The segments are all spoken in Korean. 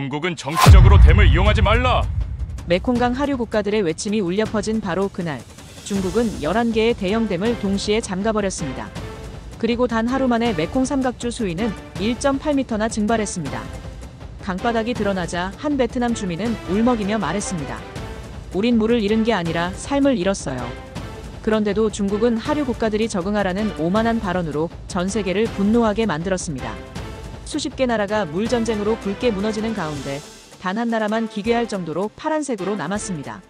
중국은 정치적으로 댐을 이용하지 말라. 메콩강 하류 국가들의 외침이 울려 퍼진 바로 그날, 중국은 11개의 대형 댐을 동시에 잠가버렸습니다. 그리고 단 하루 만에 메콩 삼각주 수위는 1.8m나 증발했습니다. 강바닥이 드러나자 한 베트남 주민은 울먹이며 말했습니다. 우린 물을 잃은 게 아니라 삶을 잃었어요. 그런데도 중국은 하류 국가들이 적응하라는 오만한 발언으로 전 세계를 분노하게 만들었습니다. 수십 개 나라가 물 전쟁으로 붉게 무너지는 가운데 단 한 나라만 기괴할 정도로 파란색으로 남았습니다.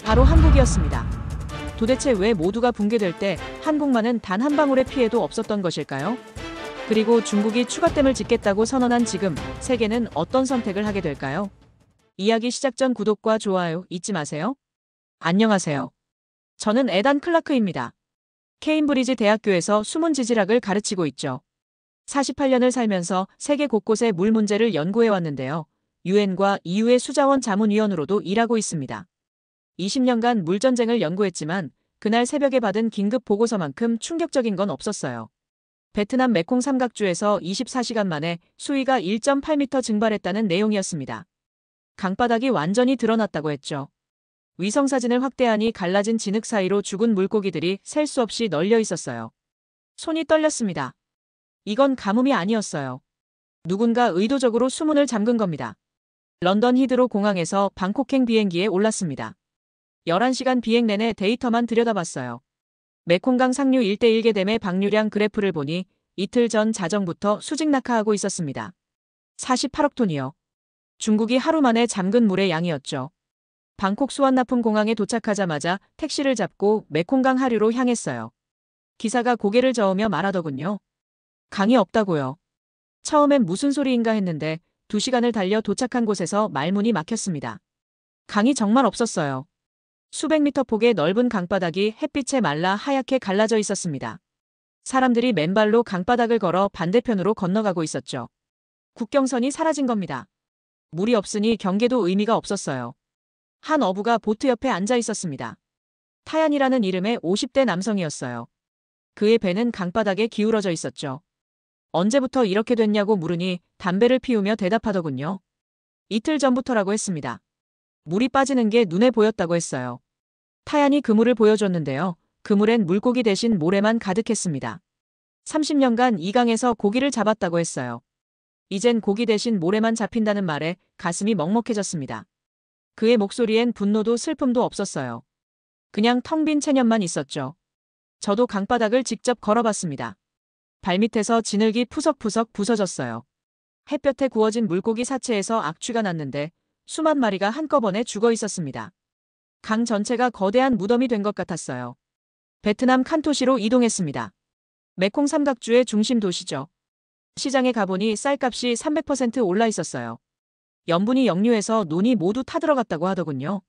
바로 한국이었습니다. 도대체 왜 모두가 붕괴될 때 한국만은 단 한 방울의 피해도 없었던 것일까요? 그리고 중국이 추가댐을 짓겠다고 선언한 지금 세계는 어떤 선택을 하게 될까요? 이야기 시작 전 구독과 좋아요 잊지 마세요. 안녕하세요. 저는 에단 클라크입니다. 케임브리지 대학교에서 수문 지질학을 가르치고 있죠. 48년을 살면서 세계 곳곳의 물 문제를 연구해 왔는데요. 유엔과 EU의 수자원 자문위원으로도 일하고 있습니다. 20년간 물전쟁을 연구했지만 그날 새벽에 받은 긴급 보고서만큼 충격적인 건 없었어요. 베트남 메콩 삼각주에서 24시간 만에 수위가 1.8m 증발했다는 내용이었습니다. 강바닥이 완전히 드러났다고 했죠. 위성사진을 확대하니 갈라진 진흙 사이로 죽은 물고기들이 셀 수 없이 널려 있었어요. 손이 떨렸습니다. 이건 가뭄이 아니었어요. 누군가 의도적으로 수문을 잠근 겁니다. 런던 히드로 공항에서 방콕행 비행기에 올랐습니다. 11시간 비행 내내 데이터만 들여다봤어요. 메콩강 상류 1대1개 댐의 방류량 그래프를 보니 이틀 전 자정부터 수직 낙하하고 있었습니다. 48억 톤이요. 중국이 하루 만에 잠근 물의 양이었죠. 방콕 수완나품 공항에 도착하자마자 택시를 잡고 메콩강 하류로 향했어요. 기사가 고개를 저으며 말하더군요. 강이 없다고요. 처음엔 무슨 소리인가 했는데 2시간을 달려 도착한 곳에서 말문이 막혔습니다. 강이 정말 없었어요. 수백 미터 폭의 넓은 강바닥이 햇빛에 말라 하얗게 갈라져 있었습니다. 사람들이 맨발로 강바닥을 걸어 반대편으로 건너가고 있었죠. 국경선이 사라진 겁니다. 물이 없으니 경계도 의미가 없었어요. 한 어부가 보트 옆에 앉아 있었습니다. 타얀이라는 이름의 50대 남성이었어요. 그의 배는 강바닥에 기울어져 있었죠. 언제부터 이렇게 됐냐고 물으니 담배를 피우며 대답하더군요. 이틀 전부터라고 했습니다. 물이 빠지는 게 눈에 보였다고 했어요. 타얀이 그물을 보여줬는데요. 그물엔 물고기 대신 모래만 가득했습니다. 30년간 이 강에서 고기를 잡았다고 했어요. 이젠 고기 대신 모래만 잡힌다는 말에 가슴이 먹먹해졌습니다. 그의 목소리엔 분노도 슬픔도 없었어요. 그냥 텅 빈 체념만 있었죠. 저도 강바닥을 직접 걸어봤습니다. 발밑에서 진흙이 푸석푸석 부서졌어요. 햇볕에 구워진 물고기 사체에서 악취가 났는데 수만 마리가 한꺼번에 죽어 있었습니다. 강 전체가 거대한 무덤이 된 것 같았어요. 베트남 칸토시로 이동했습니다. 메콩 삼각주의 중심 도시죠. 시장에 가보니 쌀값이 300% 올라 있었어요. 염분이 역류해서 논이 모두 타들어갔다고 하더군요.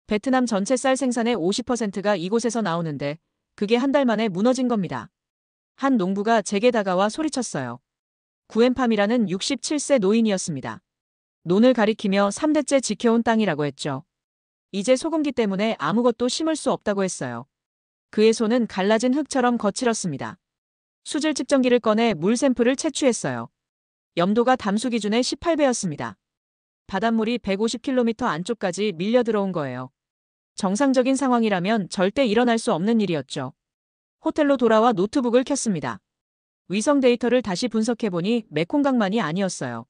베트남 전체 쌀 생산의 50%가 이곳에서 나오는데 그게 한 달 만에 무너진 겁니다. 한 농부가 제게 다가와 소리쳤어요. 구엠팜이라는 67세 노인이었습니다. 논을 가리키며 3대째 지켜온 땅이라고 했죠. 이제 소금기 때문에 아무것도 심을 수 없다고 했어요. 그의 손은 갈라진 흙처럼 거칠었습니다. 수질 측정기를 꺼내 물 샘플을 채취했어요. 염도가 담수 기준의 18배였습니다. 바닷물이 150km 안쪽까지 밀려 들어온 거예요. 정상적인 상황이라면 절대 일어날 수 없는 일이었죠. 호텔로 돌아와 노트북을 켰습니다. 위성 데이터를 다시 분석해보니 메콩강만이 아니었어요.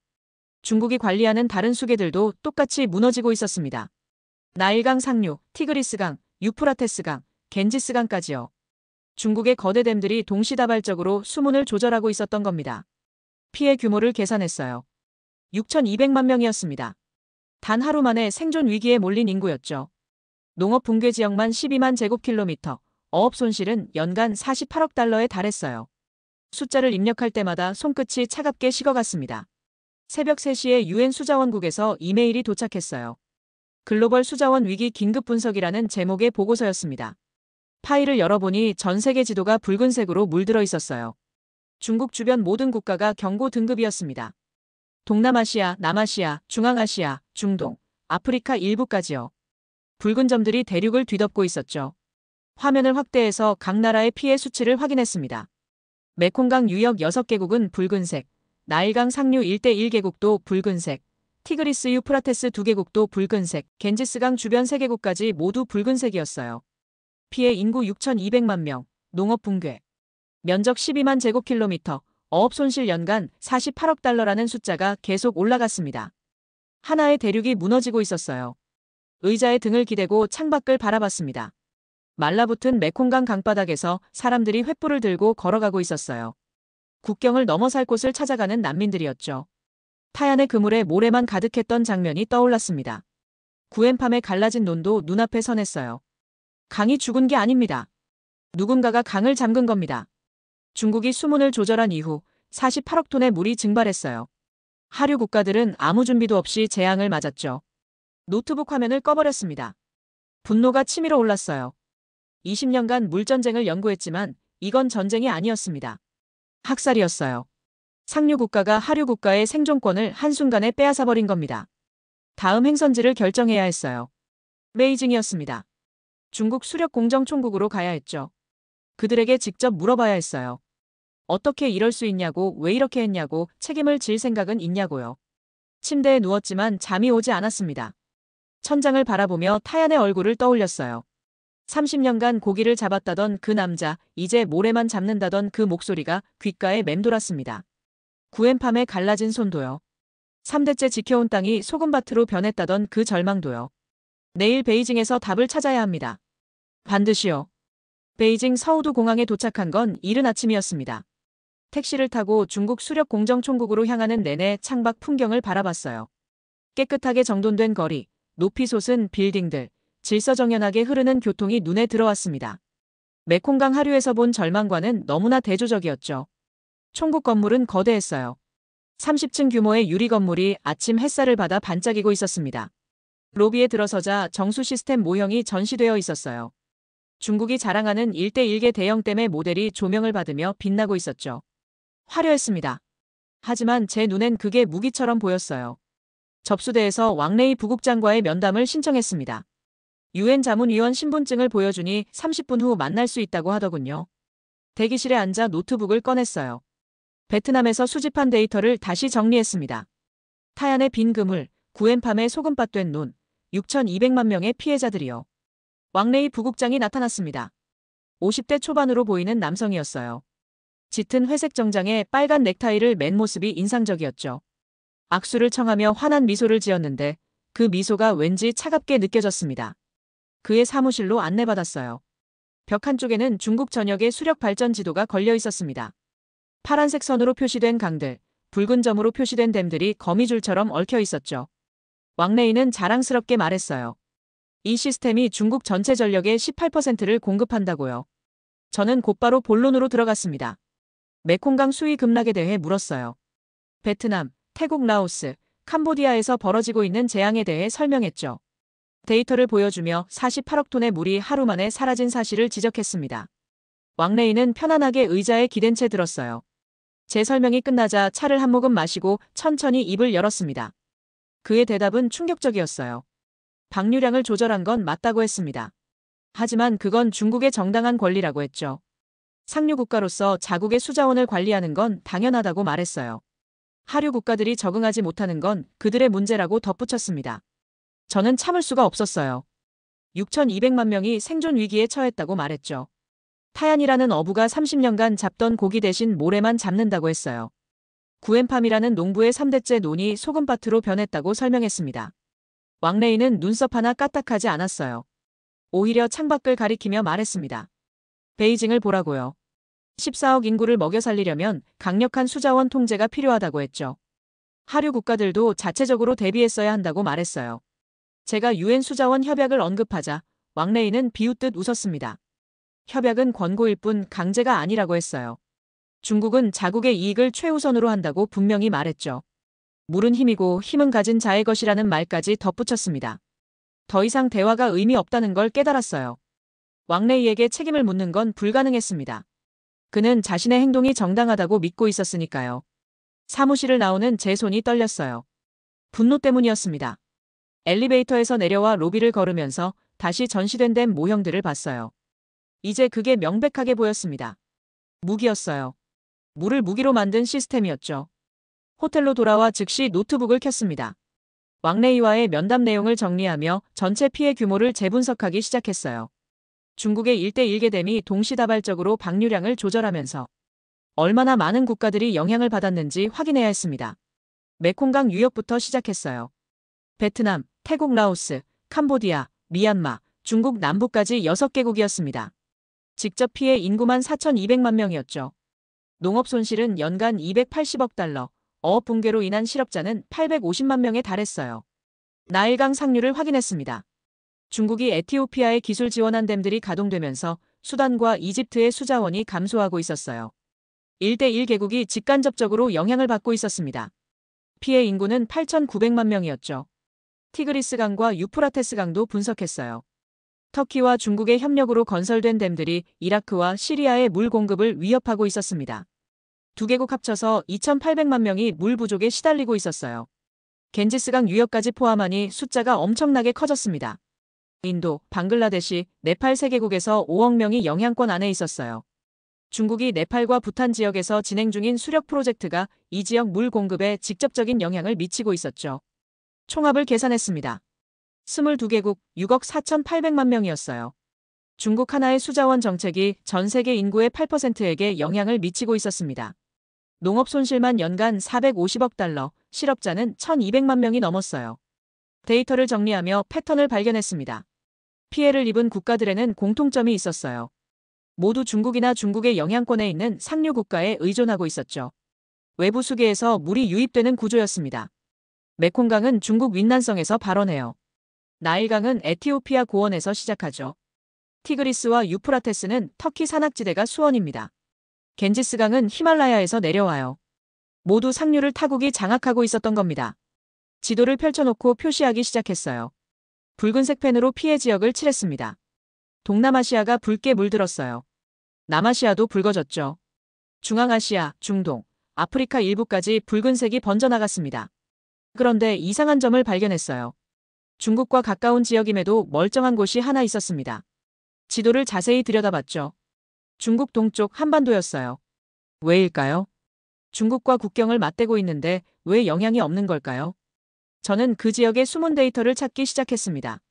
중국이 관리하는 다른 수계들도 똑같이 무너지고 있었습니다. 나일강 상류, 티그리스강, 유프라테스강, 겐지스강까지요. 중국의 거대 댐들이 동시다발적으로 수문을 조절하고 있었던 겁니다. 피해 규모를 계산했어요. 6,200만 명이었습니다. 단 하루 만에 생존 위기에 몰린 인구였죠. 농업 붕괴 지역만 12만 제곱킬로미터, 어업 손실은 연간 48억 달러에 달했어요. 숫자를 입력할 때마다 손끝이 차갑게 식어갔습니다. 새벽 3시에 유엔 수자원국에서 이메일이 도착했어요. 글로벌 수자원 위기 긴급 분석이라는 제목의 보고서였습니다. 파일을 열어보니 전 세계 지도가 붉은색으로 물들어 있었어요. 중국 주변 모든 국가가 경고 등급이었습니다. 동남아시아, 남아시아, 중앙아시아, 중동, 아프리카 일부까지요. 붉은 점들이 대륙을 뒤덮고 있었죠. 화면을 확대해서 각 나라의 피해 수치를 확인했습니다. 메콩강 유역 6개국은 붉은색, 나일강 상류 1대1개국도 붉은색, 티그리스 유프라테스 2개국도 붉은색, 겐지스강 주변 3개국까지 모두 붉은색이었어요. 피해 인구 6,200만 명, 농업 붕괴. 면적 12만 제곱킬로미터, 어업 손실 연간 48억 달러라는 숫자가 계속 올라갔습니다. 하나의 대륙이 무너지고 있었어요. 의자에 등을 기대고 창밖을 바라봤습니다. 말라붙은 메콩강 강바닥에서 사람들이 횃불을 들고 걸어가고 있었어요. 국경을 넘어살 곳을 찾아가는 난민들이었죠. 타얀의 그물에 모래만 가득했던 장면이 떠올랐습니다. 구엠팜에 갈라진 논도 눈앞에 선했어요. 강이 죽은 게 아닙니다. 누군가가 강을 잠근 겁니다. 중국이 수문을 조절한 이후 48억 톤의 물이 증발했어요. 하류 국가들은 아무 준비도 없이 재앙을 맞았죠. 노트북 화면을 꺼버렸습니다. 분노가 치밀어 올랐어요. 20년간 물전쟁을 연구했지만 이건 전쟁이 아니었습니다. 학살이었어요. 상류 국가가 하류 국가의 생존권을 한순간에 빼앗아버린 겁니다. 다음 행선지를 결정해야 했어요. 베이징이었습니다. 중국 수력 공정 총국으로 가야 했죠. 그들에게 직접 물어봐야 했어요. 어떻게 이럴 수 있냐고, 왜 이렇게 했냐고, 책임을 질 생각은 있냐고요. 침대에 누웠지만 잠이 오지 않았습니다. 천장을 바라보며 타얀의 얼굴을 떠올렸어요. 30년간 고기를 잡았다던 그 남자, 이제 모래만 잡는다던 그 목소리가 귓가에 맴돌았습니다. 구엠팜에 갈라진 손도요. 3대째 지켜온 땅이 소금밭으로 변했다던 그 절망도요. 내일 베이징에서 답을 찾아야 합니다. 반드시요. 베이징 서우두 공항에 도착한 건 이른 아침이었습니다. 택시를 타고 중국 수력 공정 총국으로 향하는 내내 창밖 풍경을 바라봤어요. 깨끗하게 정돈된 거리, 높이 솟은 빌딩들, 질서정연하게 흐르는 교통이 눈에 들어왔습니다. 메콩강 하류에서 본 절망과는 너무나 대조적이었죠. 총국 건물은 거대했어요. 30층 규모의 유리 건물이 아침 햇살을 받아 반짝이고 있었습니다. 로비에 들어서자 정수 시스템 모형이 전시되어 있었어요. 중국이 자랑하는 1대1개 대형댐의 모델이 조명을 받으며 빛나고 있었죠. 화려했습니다. 하지만 제 눈엔 그게 무기처럼 보였어요. 접수대에서 왕레이 부국장과의 면담을 신청했습니다. 유엔 자문위원 신분증을 보여주니 30분 후 만날 수 있다고 하더군요. 대기실에 앉아 노트북을 꺼냈어요. 베트남에서 수집한 데이터를 다시 정리했습니다. 타얀의 빈 그물, 구엠팜의 소금밭된 논, 6,200만 명의 피해자들이요. 왕레이 부국장이 나타났습니다. 50대 초반으로 보이는 남성이었어요. 짙은 회색 정장에 빨간 넥타이를 맨 모습이 인상적이었죠. 악수를 청하며 환한 미소를 지었는데 그 미소가 왠지 차갑게 느껴졌습니다. 그의 사무실로 안내받았어요. 벽 한쪽에는 중국 전역의 수력 발전 지도가 걸려 있었습니다. 파란색 선으로 표시된 강들, 붉은 점으로 표시된 댐들이 거미줄처럼 얽혀 있었죠. 왕레이는 자랑스럽게 말했어요. 이 시스템이 중국 전체 전력의 18%를 공급한다고요. 저는 곧바로 본론으로 들어갔습니다. 메콩강 수위 급락에 대해 물었어요. 베트남, 태국, 라오스, 캄보디아에서 벌어지고 있는 재앙에 대해 설명했죠. 데이터를 보여주며 48억 톤의 물이 하루 만에 사라진 사실을 지적했습니다. 왕레이는 편안하게 의자에 기댄 채 들었어요. 제 설명이 끝나자 차를 한 모금 마시고 천천히 입을 열었습니다. 그의 대답은 충격적이었어요. 방류량을 조절한 건 맞다고 했습니다. 하지만 그건 중국의 정당한 권리라고 했죠. 상류 국가로서 자국의 수자원을 관리하는 건 당연하다고 말했어요. 하류 국가들이 적응하지 못하는 건 그들의 문제라고 덧붙였습니다. 저는 참을 수가 없었어요. 6,200만 명이 생존 위기에 처했다고 말했죠. 타얀이라는 어부가 30년간 잡던 고기 대신 모래만 잡는다고 했어요. 구엠팜이라는 농부의 3대째 논이 소금밭으로 변했다고 설명했습니다. 왕레이는 눈썹 하나 까딱하지 않았어요. 오히려 창밖을 가리키며 말했습니다. 베이징을 보라고요. 14억 인구를 먹여 살리려면 강력한 수자원 통제가 필요하다고 했죠. 하류 국가들도 자체적으로 대비했어야 한다고 말했어요. 제가 유엔 수자원 협약을 언급하자 왕레이는 비웃듯 웃었습니다. 협약은 권고일 뿐 강제가 아니라고 했어요. 중국은 자국의 이익을 최우선으로 한다고 분명히 말했죠. 물은 힘이고 힘은 가진 자의 것이라는 말까지 덧붙였습니다. 더 이상 대화가 의미 없다는 걸 깨달았어요. 왕레이에게 책임을 묻는 건 불가능했습니다. 그는 자신의 행동이 정당하다고 믿고 있었으니까요. 사무실을 나오는 제 손이 떨렸어요. 분노 때문이었습니다. 엘리베이터에서 내려와 로비를 걸으면서 다시 전시된 댐 모형들을 봤어요. 이제 그게 명백하게 보였습니다. 무기였어요. 물을 무기로 만든 시스템이었죠. 호텔로 돌아와 즉시 노트북을 켰습니다. 왕레이와의 면담 내용을 정리하며 전체 피해 규모를 재분석하기 시작했어요. 중국의 1대1 계댐이 동시다발적으로 방류량을 조절하면서 얼마나 많은 국가들이 영향을 받았는지 확인해야 했습니다. 메콩강 유역부터 시작했어요. 베트남, 태국, 라오스, 캄보디아, 미얀마, 중국 남부까지 6개국이었습니다. 직접 피해 인구만 4,200만 명이었죠. 농업 손실은 연간 280억 달러, 어업 붕괴로 인한 실업자는 850만 명에 달했어요. 나일강 상류를 확인했습니다. 중국이 에티오피아에 기술 지원한 댐들이 가동되면서 수단과 이집트의 수자원이 감소하고 있었어요. 1대1 개국이 직간접적으로 영향을 받고 있었습니다. 피해 인구는 8,900만 명이었죠. 티그리스강과 유프라테스강도 분석했어요. 터키와 중국의 협력으로 건설된 댐들이 이라크와 시리아의 물 공급을 위협하고 있었습니다. 두 개국 합쳐서 2,800만 명이 물 부족에 시달리고 있었어요. 겐지스강 유역까지 포함하니 숫자가 엄청나게 커졌습니다. 인도, 방글라데시, 네팔 3개국에서 5억 명이 영향권 안에 있었어요. 중국이 네팔과 부탄 지역에서 진행 중인 수력 프로젝트가 이 지역 물 공급에 직접적인 영향을 미치고 있었죠. 총합을 계산했습니다. 22개국 6억 4,800만 명이었어요. 중국 하나의 수자원 정책이 전 세계 인구의 8%에게 영향을 미치고 있었습니다. 농업 손실만 연간 450억 달러, 실업자는 1,200만 명이 넘었어요. 데이터를 정리하며 패턴을 발견했습니다. 피해를 입은 국가들에는 공통점이 있었어요. 모두 중국이나 중국의 영향권에 있는 상류 국가에 의존하고 있었죠. 외부 수계에서 물이 유입되는 구조였습니다. 메콩강은 중국 윈난성에서 발원해요. 나일강은 에티오피아 고원에서 시작하죠. 티그리스와 유프라테스는 터키 산악지대가 수원입니다. 겐지스강은 히말라야에서 내려와요. 모두 상류를 타국이 장악하고 있었던 겁니다. 지도를 펼쳐놓고 표시하기 시작했어요. 붉은색 펜으로 피해 지역을 칠했습니다. 동남아시아가 붉게 물들었어요. 남아시아도 붉어졌죠. 중앙아시아, 중동, 아프리카 일부까지 붉은색이 번져나갔습니다. 그런데 이상한 점을 발견했어요. 중국과 가까운 지역임에도 멀쩡한 곳이 하나 있었습니다. 지도를 자세히 들여다봤죠. 중국 동쪽 한반도였어요. 왜일까요? 중국과 국경을 맞대고 있는데 왜 영향이 없는 걸까요? 저는 그 지역의 숨은 데이터를 찾기 시작했습니다.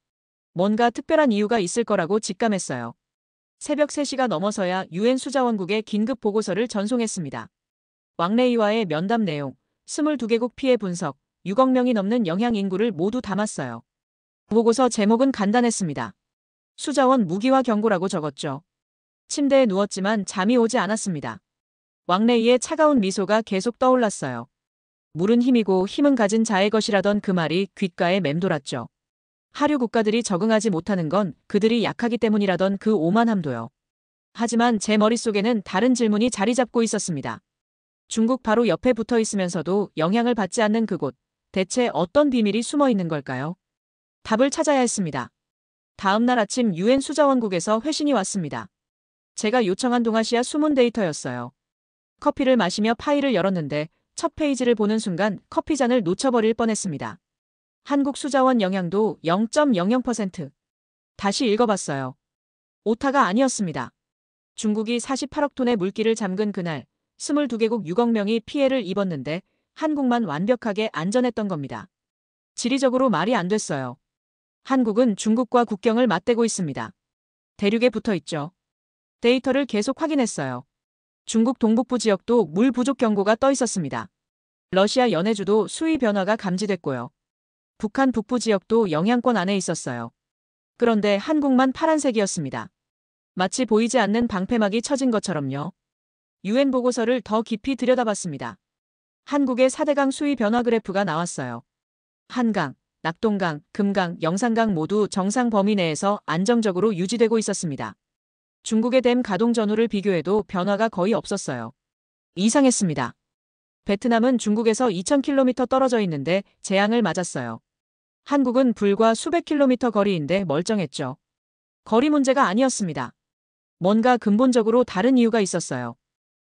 뭔가 특별한 이유가 있을 거라고 직감했어요. 새벽 3시가 넘어서야 유엔 수자원국에 긴급 보고서를 전송했습니다. 왕레이와의 면담 내용, 22개국 피해 분석, 6억 명이 넘는 영향 인구를 모두 담았어요. 보고서 제목은 간단했습니다. 수자원 무기화 경고라고 적었죠. 침대에 누웠지만 잠이 오지 않았습니다. 왕레이의 차가운 미소가 계속 떠올랐어요. 물은 힘이고 힘은 가진 자의 것이라던 그 말이 귓가에 맴돌았죠. 하류 국가들이 적응하지 못하는 건 그들이 약하기 때문이라던 그 오만함도요. 하지만 제 머릿속에는 다른 질문이 자리 잡고 있었습니다. 중국 바로 옆에 붙어 있으면서도 영향을 받지 않는 그곳, 대체 어떤 비밀이 숨어 있는 걸까요? 답을 찾아야 했습니다. 다음 날 아침 유엔 수자원국에서 회신이 왔습니다. 제가 요청한 동아시아 숨은 데이터였어요. 커피를 마시며 파일을 열었는데 첫 페이지를 보는 순간 커피잔을 놓쳐버릴 뻔했습니다. 한국 수자원 영향도 0.00%. 다시 읽어봤어요. 오타가 아니었습니다. 중국이 48억 톤의 물기를 잠근 그날 22개국 6억 명이 피해를 입었는데 한국만 완벽하게 안전했던 겁니다. 지리적으로 말이 안 됐어요. 한국은 중국과 국경을 맞대고 있습니다. 대륙에 붙어 있죠. 데이터를 계속 확인했어요. 중국 동북부 지역도 물 부족 경고가 떠 있었습니다. 러시아 연해주도 수위 변화가 감지됐고요. 북한 북부 지역도 영향권 안에 있었어요. 그런데 한국만 파란색이었습니다. 마치 보이지 않는 방패막이 쳐진 것처럼요. 유엔 보고서를 더 깊이 들여다봤습니다. 한국의 4대강 수위 변화 그래프가 나왔어요. 한강, 낙동강, 금강, 영산강 모두 정상 범위 내에서 안정적으로 유지되고 있었습니다. 중국의 댐 가동 전후를 비교해도 변화가 거의 없었어요. 이상했습니다. 베트남은 중국에서 2,000km 떨어져 있는데 재앙을 맞았어요. 한국은 불과 수백 킬로미터 거리인데 멀쩡했죠. 거리 문제가 아니었습니다. 뭔가 근본적으로 다른 이유가 있었어요.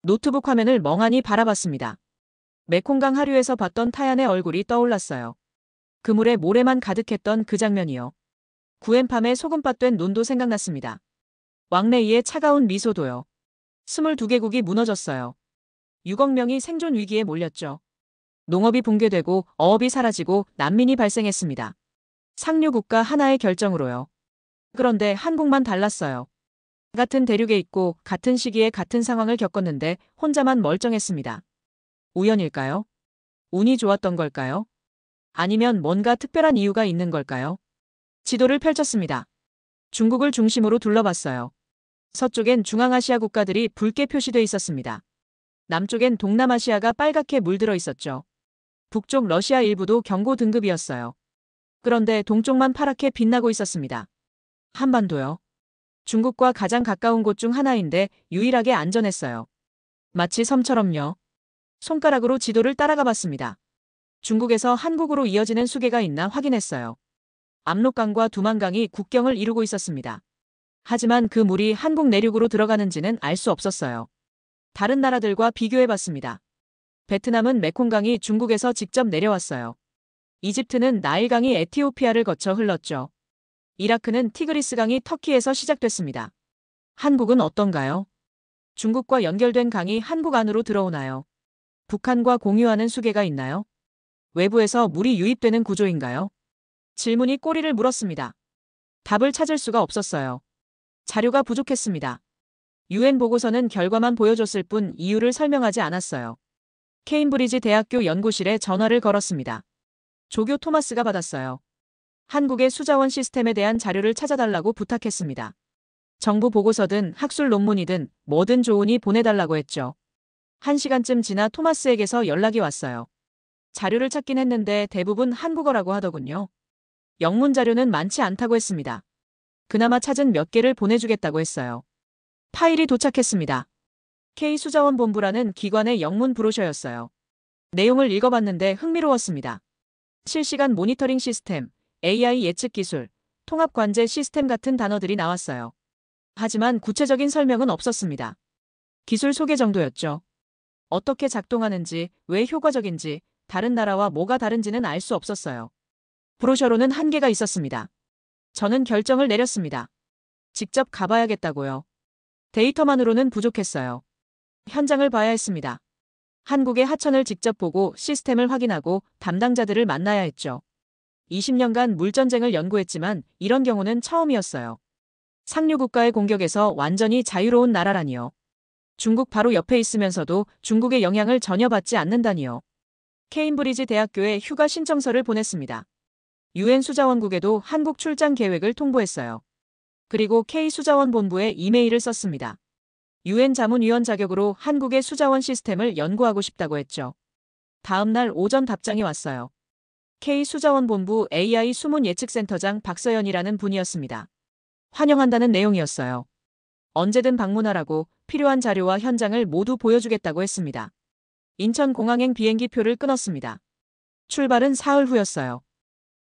노트북 화면을 멍하니 바라봤습니다. 메콩강 하류에서 봤던 타얀의 얼굴이 떠올랐어요. 그물에 모래만 가득했던 그 장면이요. 구엠팜의 소금밭된 논도 생각났습니다. 왕래이의 차가운 미소도요. 22개국이 무너졌어요. 6억 명이 생존 위기에 몰렸죠. 농업이 붕괴되고 어업이 사라지고 난민이 발생했습니다. 상류국가 하나의 결정으로요. 그런데 한국만 달랐어요. 같은 대륙에 있고 같은 시기에 같은 상황을 겪었는데 혼자만 멀쩡했습니다. 우연일까요? 운이 좋았던 걸까요? 아니면 뭔가 특별한 이유가 있는 걸까요? 지도를 펼쳤습니다. 중국을 중심으로 둘러봤어요. 서쪽엔 중앙아시아 국가들이 붉게 표시돼 있었습니다. 남쪽엔 동남아시아가 빨갛게 물들어 있었죠. 북쪽 러시아 일부도 경고 등급이었어요. 그런데 동쪽만 파랗게 빛나고 있었습니다. 한반도요. 중국과 가장 가까운 곳 중 하나인데 유일하게 안전했어요. 마치 섬처럼요. 손가락으로 지도를 따라가 봤습니다. 중국에서 한국으로 이어지는 수계가 있나 확인했어요. 압록강과 두만강이 국경을 이루고 있었습니다. 하지만 그 물이 한국 내륙으로 들어가는지는 알 수 없었어요. 다른 나라들과 비교해 봤습니다. 베트남은 메콩강이 중국에서 직접 내려왔어요. 이집트는 나일강이 에티오피아를 거쳐 흘렀죠. 이라크는 티그리스강이 터키에서 시작됐습니다. 한국은 어떤가요? 중국과 연결된 강이 한국 안으로 들어오나요? 북한과 공유하는 수계가 있나요? 외부에서 물이 유입되는 구조인가요? 질문이 꼬리를 물었습니다. 답을 찾을 수가 없었어요. 자료가 부족했습니다. UN 보고서는 결과만 보여줬을 뿐 이유를 설명하지 않았어요. 케임브리지 대학교 연구실에 전화를 걸었습니다. 조교 토마스가 받았어요. 한국의 수자원 시스템에 대한 자료를 찾아달라고 부탁했습니다. 정부 보고서든 학술 논문이든 뭐든 좋으니 보내달라고 했죠. 1시간쯤 지나 토마스에게서 연락이 왔어요. 자료를 찾긴 했는데 대부분 한국어라고 하더군요. 영문 자료는 많지 않다고 했습니다. 그나마 찾은 몇 개를 보내주겠다고 했어요. 파일이 도착했습니다. K수자원본부라는 기관의 영문 브로셔였어요. 내용을 읽어봤는데 흥미로웠습니다. 실시간 모니터링 시스템, AI 예측 기술, 통합 관제 시스템 같은 단어들이 나왔어요. 하지만 구체적인 설명은 없었습니다. 기술 소개 정도였죠. 어떻게 작동하는지, 왜 효과적인지, 다른 나라와 뭐가 다른지는 알 수 없었어요. 브로셔로는 한계가 있었습니다. 저는 결정을 내렸습니다. 직접 가봐야겠다고요. 데이터만으로는 부족했어요. 현장을 봐야 했습니다. 한국의 하천을 직접 보고 시스템을 확인하고 담당자들을 만나야 했죠. 20년간 물전쟁을 연구했지만 이런 경우는 처음이었어요. 상류국가의 공격에서 완전히 자유로운 나라라니요. 중국 바로 옆에 있으면서도 중국의 영향을 전혀 받지 않는다니요. 케임브리지 대학교에 휴가 신청서를 보냈습니다. UN 수자원국에도 한국 출장 계획을 통보했어요. 그리고 K수자원 본부에 이메일을 썼습니다. UN 자문위원 자격으로 한국의 수자원 시스템을 연구하고 싶다고 했죠. 다음 날 오전 답장이 왔어요. K수자원 본부 AI 수문 예측센터장 박서연이라는 분이었습니다. 환영한다는 내용이었어요. 언제든 방문하라고 필요한 자료와 현장을 모두 보여주겠다고 했습니다. 인천공항행 비행기표를 끊었습니다. 출발은 사흘 후였어요.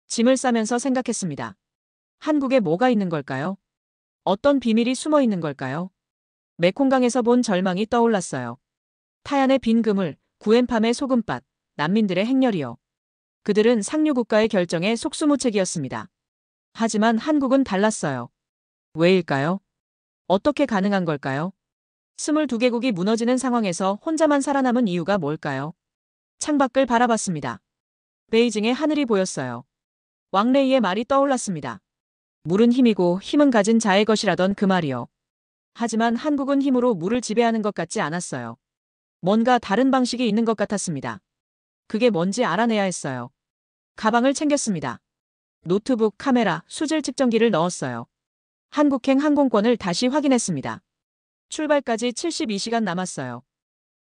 짐을 싸면서 생각했습니다. 한국에 뭐가 있는 걸까요? 어떤 비밀이 숨어 있는 걸까요? 메콩강에서 본 절망이 떠올랐어요. 타얀의 빈 그물, 구엠팜의 소금밭, 난민들의 행렬이요. 그들은 상류국가의 결정에 속수무책이었습니다. 하지만 한국은 달랐어요. 왜일까요? 어떻게 가능한 걸까요? 22개국이 무너지는 상황에서 혼자만 살아남은 이유가 뭘까요? 창밖을 바라봤습니다. 베이징의 하늘이 보였어요. 왕레이의 말이 떠올랐습니다. 물은 힘이고 힘은 가진 자의 것이라던 그 말이요. 하지만 한국은 힘으로 물을 지배하는 것 같지 않았어요. 뭔가 다른 방식이 있는 것 같았습니다. 그게 뭔지 알아내야 했어요. 가방을 챙겼습니다. 노트북, 카메라, 수질 측정기를 넣었어요. 한국행 항공권을 다시 확인했습니다. 출발까지 72시간 남았어요.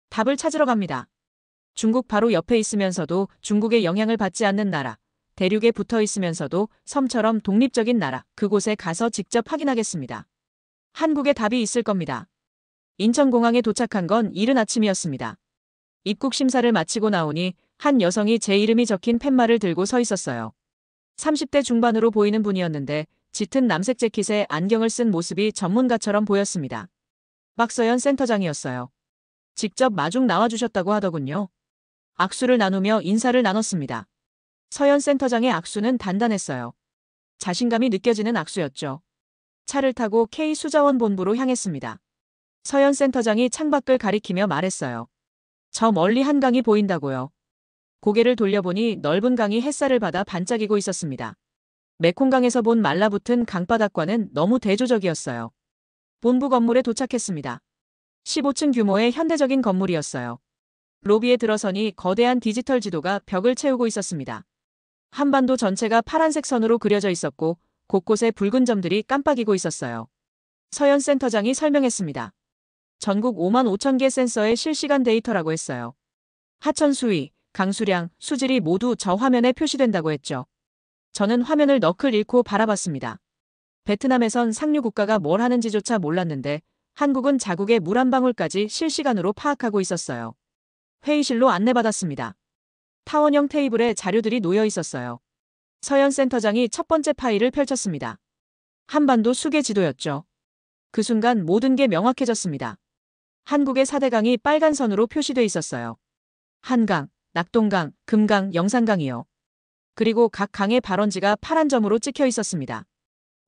답을 찾으러 갑니다. 중국 바로 옆에 있으면서도 중국의 영향을 받지 않는 나라, 대륙에 붙어 있으면서도 섬처럼 독립적인 나라, 그곳에 가서 직접 확인하겠습니다. 한국에 답이 있을 겁니다. 인천공항에 도착한 건 이른 아침이었습니다. 입국 심사를 마치고 나오니 한 여성이 제 이름이 적힌 팻말을 들고 서 있었어요. 30대 중반으로 보이는 분이었는데 짙은 남색 재킷에 안경을 쓴 모습이 전문가처럼 보였습니다. 박서연 센터장이었어요. 직접 마중 나와주셨다고 하더군요. 악수를 나누며 인사를 나눴습니다. 서연 센터장의 악수는 단단했어요. 자신감이 느껴지는 악수였죠. 차를 타고 K수자원 본부로 향했습니다. 서연 센터장이 창밖을 가리키며 말했어요. 저 멀리 한강이 보인다고요. 고개를 돌려보니 넓은 강이 햇살을 받아 반짝이고 있었습니다. 메콩강에서 본 말라붙은 강바닥과는 너무 대조적이었어요. 본부 건물에 도착했습니다. 15층 규모의 현대적인 건물이었어요. 로비에 들어서니 거대한 디지털 지도가 벽을 채우고 있었습니다. 한반도 전체가 파란색 선으로 그려져 있었고 곳곳에 붉은 점들이 깜빡이고 있었어요. 서현 센터장이 설명했습니다. 전국 5만 5천 개 센서의 실시간 데이터라고 했어요. 하천 수위, 강수량, 수질이 모두 저 화면에 표시된다고 했죠. 저는 화면을 너클 잃고 바라봤습니다. 베트남에선 상류 국가가 뭘 하는지조차 몰랐는데 한국은 자국의 물 한 방울까지 실시간으로 파악하고 있었어요. 회의실로 안내받았습니다. 타원형 테이블에 자료들이 놓여 있었어요. 서현 센터장이 첫 번째 파일을 펼쳤습니다. 한반도 수계 지도였죠. 그 순간 모든 게 명확해졌습니다. 한국의 4대강이 빨간 선으로 표시돼 있었어요. 한강, 낙동강, 금강, 영산강이요. 그리고 각 강의 발원지가 파란 점으로 찍혀 있었습니다.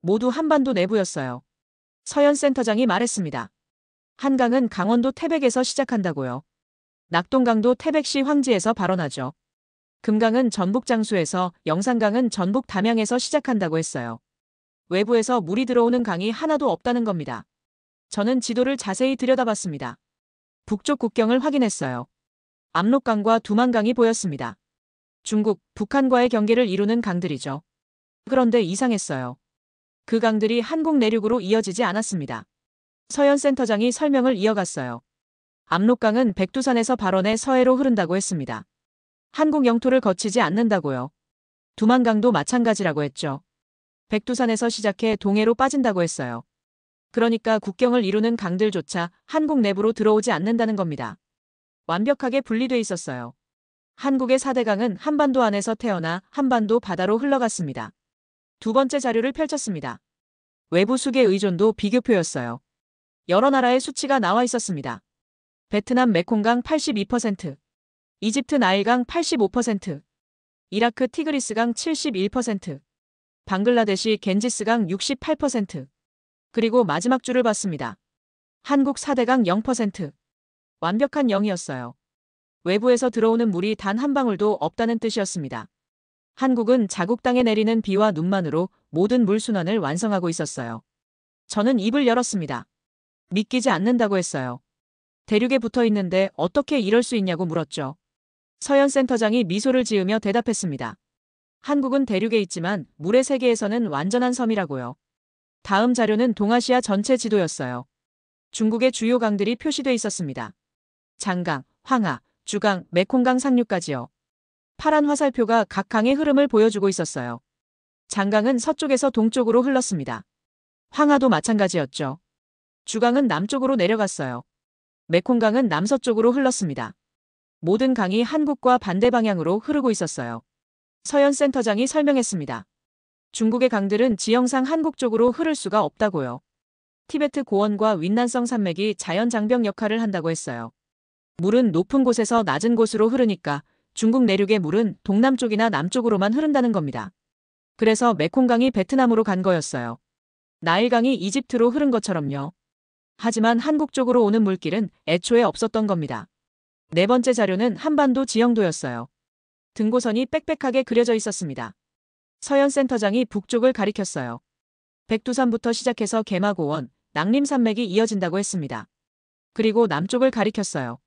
모두 한반도 내부였어요. 서현 센터장이 말했습니다. 한강은 강원도 태백에서 시작한다고요. 낙동강도 태백시 황지에서 발원하죠. 금강은 전북 장수에서, 영산강은 전북 담양에서 시작한다고 했어요. 외부에서 물이 들어오는 강이 하나도 없다는 겁니다. 저는 지도를 자세히 들여다봤습니다. 북쪽 국경을 확인했어요. 압록강과 두만강이 보였습니다. 중국, 북한과의 경계를 이루는 강들이죠. 그런데 이상했어요. 그 강들이 한국 내륙으로 이어지지 않았습니다. 서현 센터장이 설명을 이어갔어요. 압록강은 백두산에서 발원해 서해로 흐른다고 했습니다. 한국 영토를 거치지 않는다고요. 두만강도 마찬가지라고 했죠. 백두산에서 시작해 동해로 빠진다고 했어요. 그러니까 국경을 이루는 강들조차 한국 내부로 들어오지 않는다는 겁니다. 완벽하게 분리돼 있었어요. 한국의 4대강은 한반도 안에서 태어나 한반도 바다로 흘러갔습니다. 두 번째 자료를 펼쳤습니다. 외부 수계 의존도 비교표였어요. 여러 나라의 수치가 나와 있었습니다. 베트남 메콩강 82%, 이집트 나일강 85%, 이라크 티그리스강 71%, 방글라데시 겐지스강 68%, 그리고 마지막 줄을 봤습니다. 한국 4대강 0%. 완벽한 0이었어요. 외부에서 들어오는 물이 단 한 방울도 없다는 뜻이었습니다. 한국은 자국 땅에 내리는 비와 눈만으로 모든 물 순환을 완성하고 있었어요. 저는 입을 열었습니다. 믿기지 않는다고 했어요. 대륙에 붙어 있는데 어떻게 이럴 수 있냐고 물었죠. 서현 센터장이 미소를 지으며 대답했습니다. 한국은 대륙에 있지만 물의 세계에서는 완전한 섬이라고요. 다음 자료는 동아시아 전체 지도였어요. 중국의 주요 강들이 표시돼 있었습니다. 장강, 황하, 주강, 메콩강 상류까지요. 파란 화살표가 각 강의 흐름을 보여주고 있었어요. 장강은 서쪽에서 동쪽으로 흘렀습니다. 황하도 마찬가지였죠. 주강은 남쪽으로 내려갔어요. 메콩강은 남서쪽으로 흘렀습니다. 모든 강이 한국과 반대 방향으로 흐르고 있었어요. 서현 센터장이 설명했습니다. 중국의 강들은 지형상 한국 쪽으로 흐를 수가 없다고요. 티베트 고원과 윈난성 산맥이 자연 장벽 역할을 한다고 했어요. 물은 높은 곳에서 낮은 곳으로 흐르니까 중국 내륙의 물은 동남쪽이나 남쪽으로만 흐른다는 겁니다. 그래서 메콩강이 베트남으로 간 거였어요. 나일강이 이집트로 흐른 것처럼요. 하지만 한국 쪽으로 오는 물길은 애초에 없었던 겁니다. 네 번째 자료는 한반도 지형도였어요. 등고선이 빽빽하게 그려져 있었습니다. 서현 센터장이 북쪽을 가리켰어요. 백두산부터 시작해서 개마고원, 낭림산맥이 이어진다고 했습니다. 그리고 남쪽을 가리켰어요.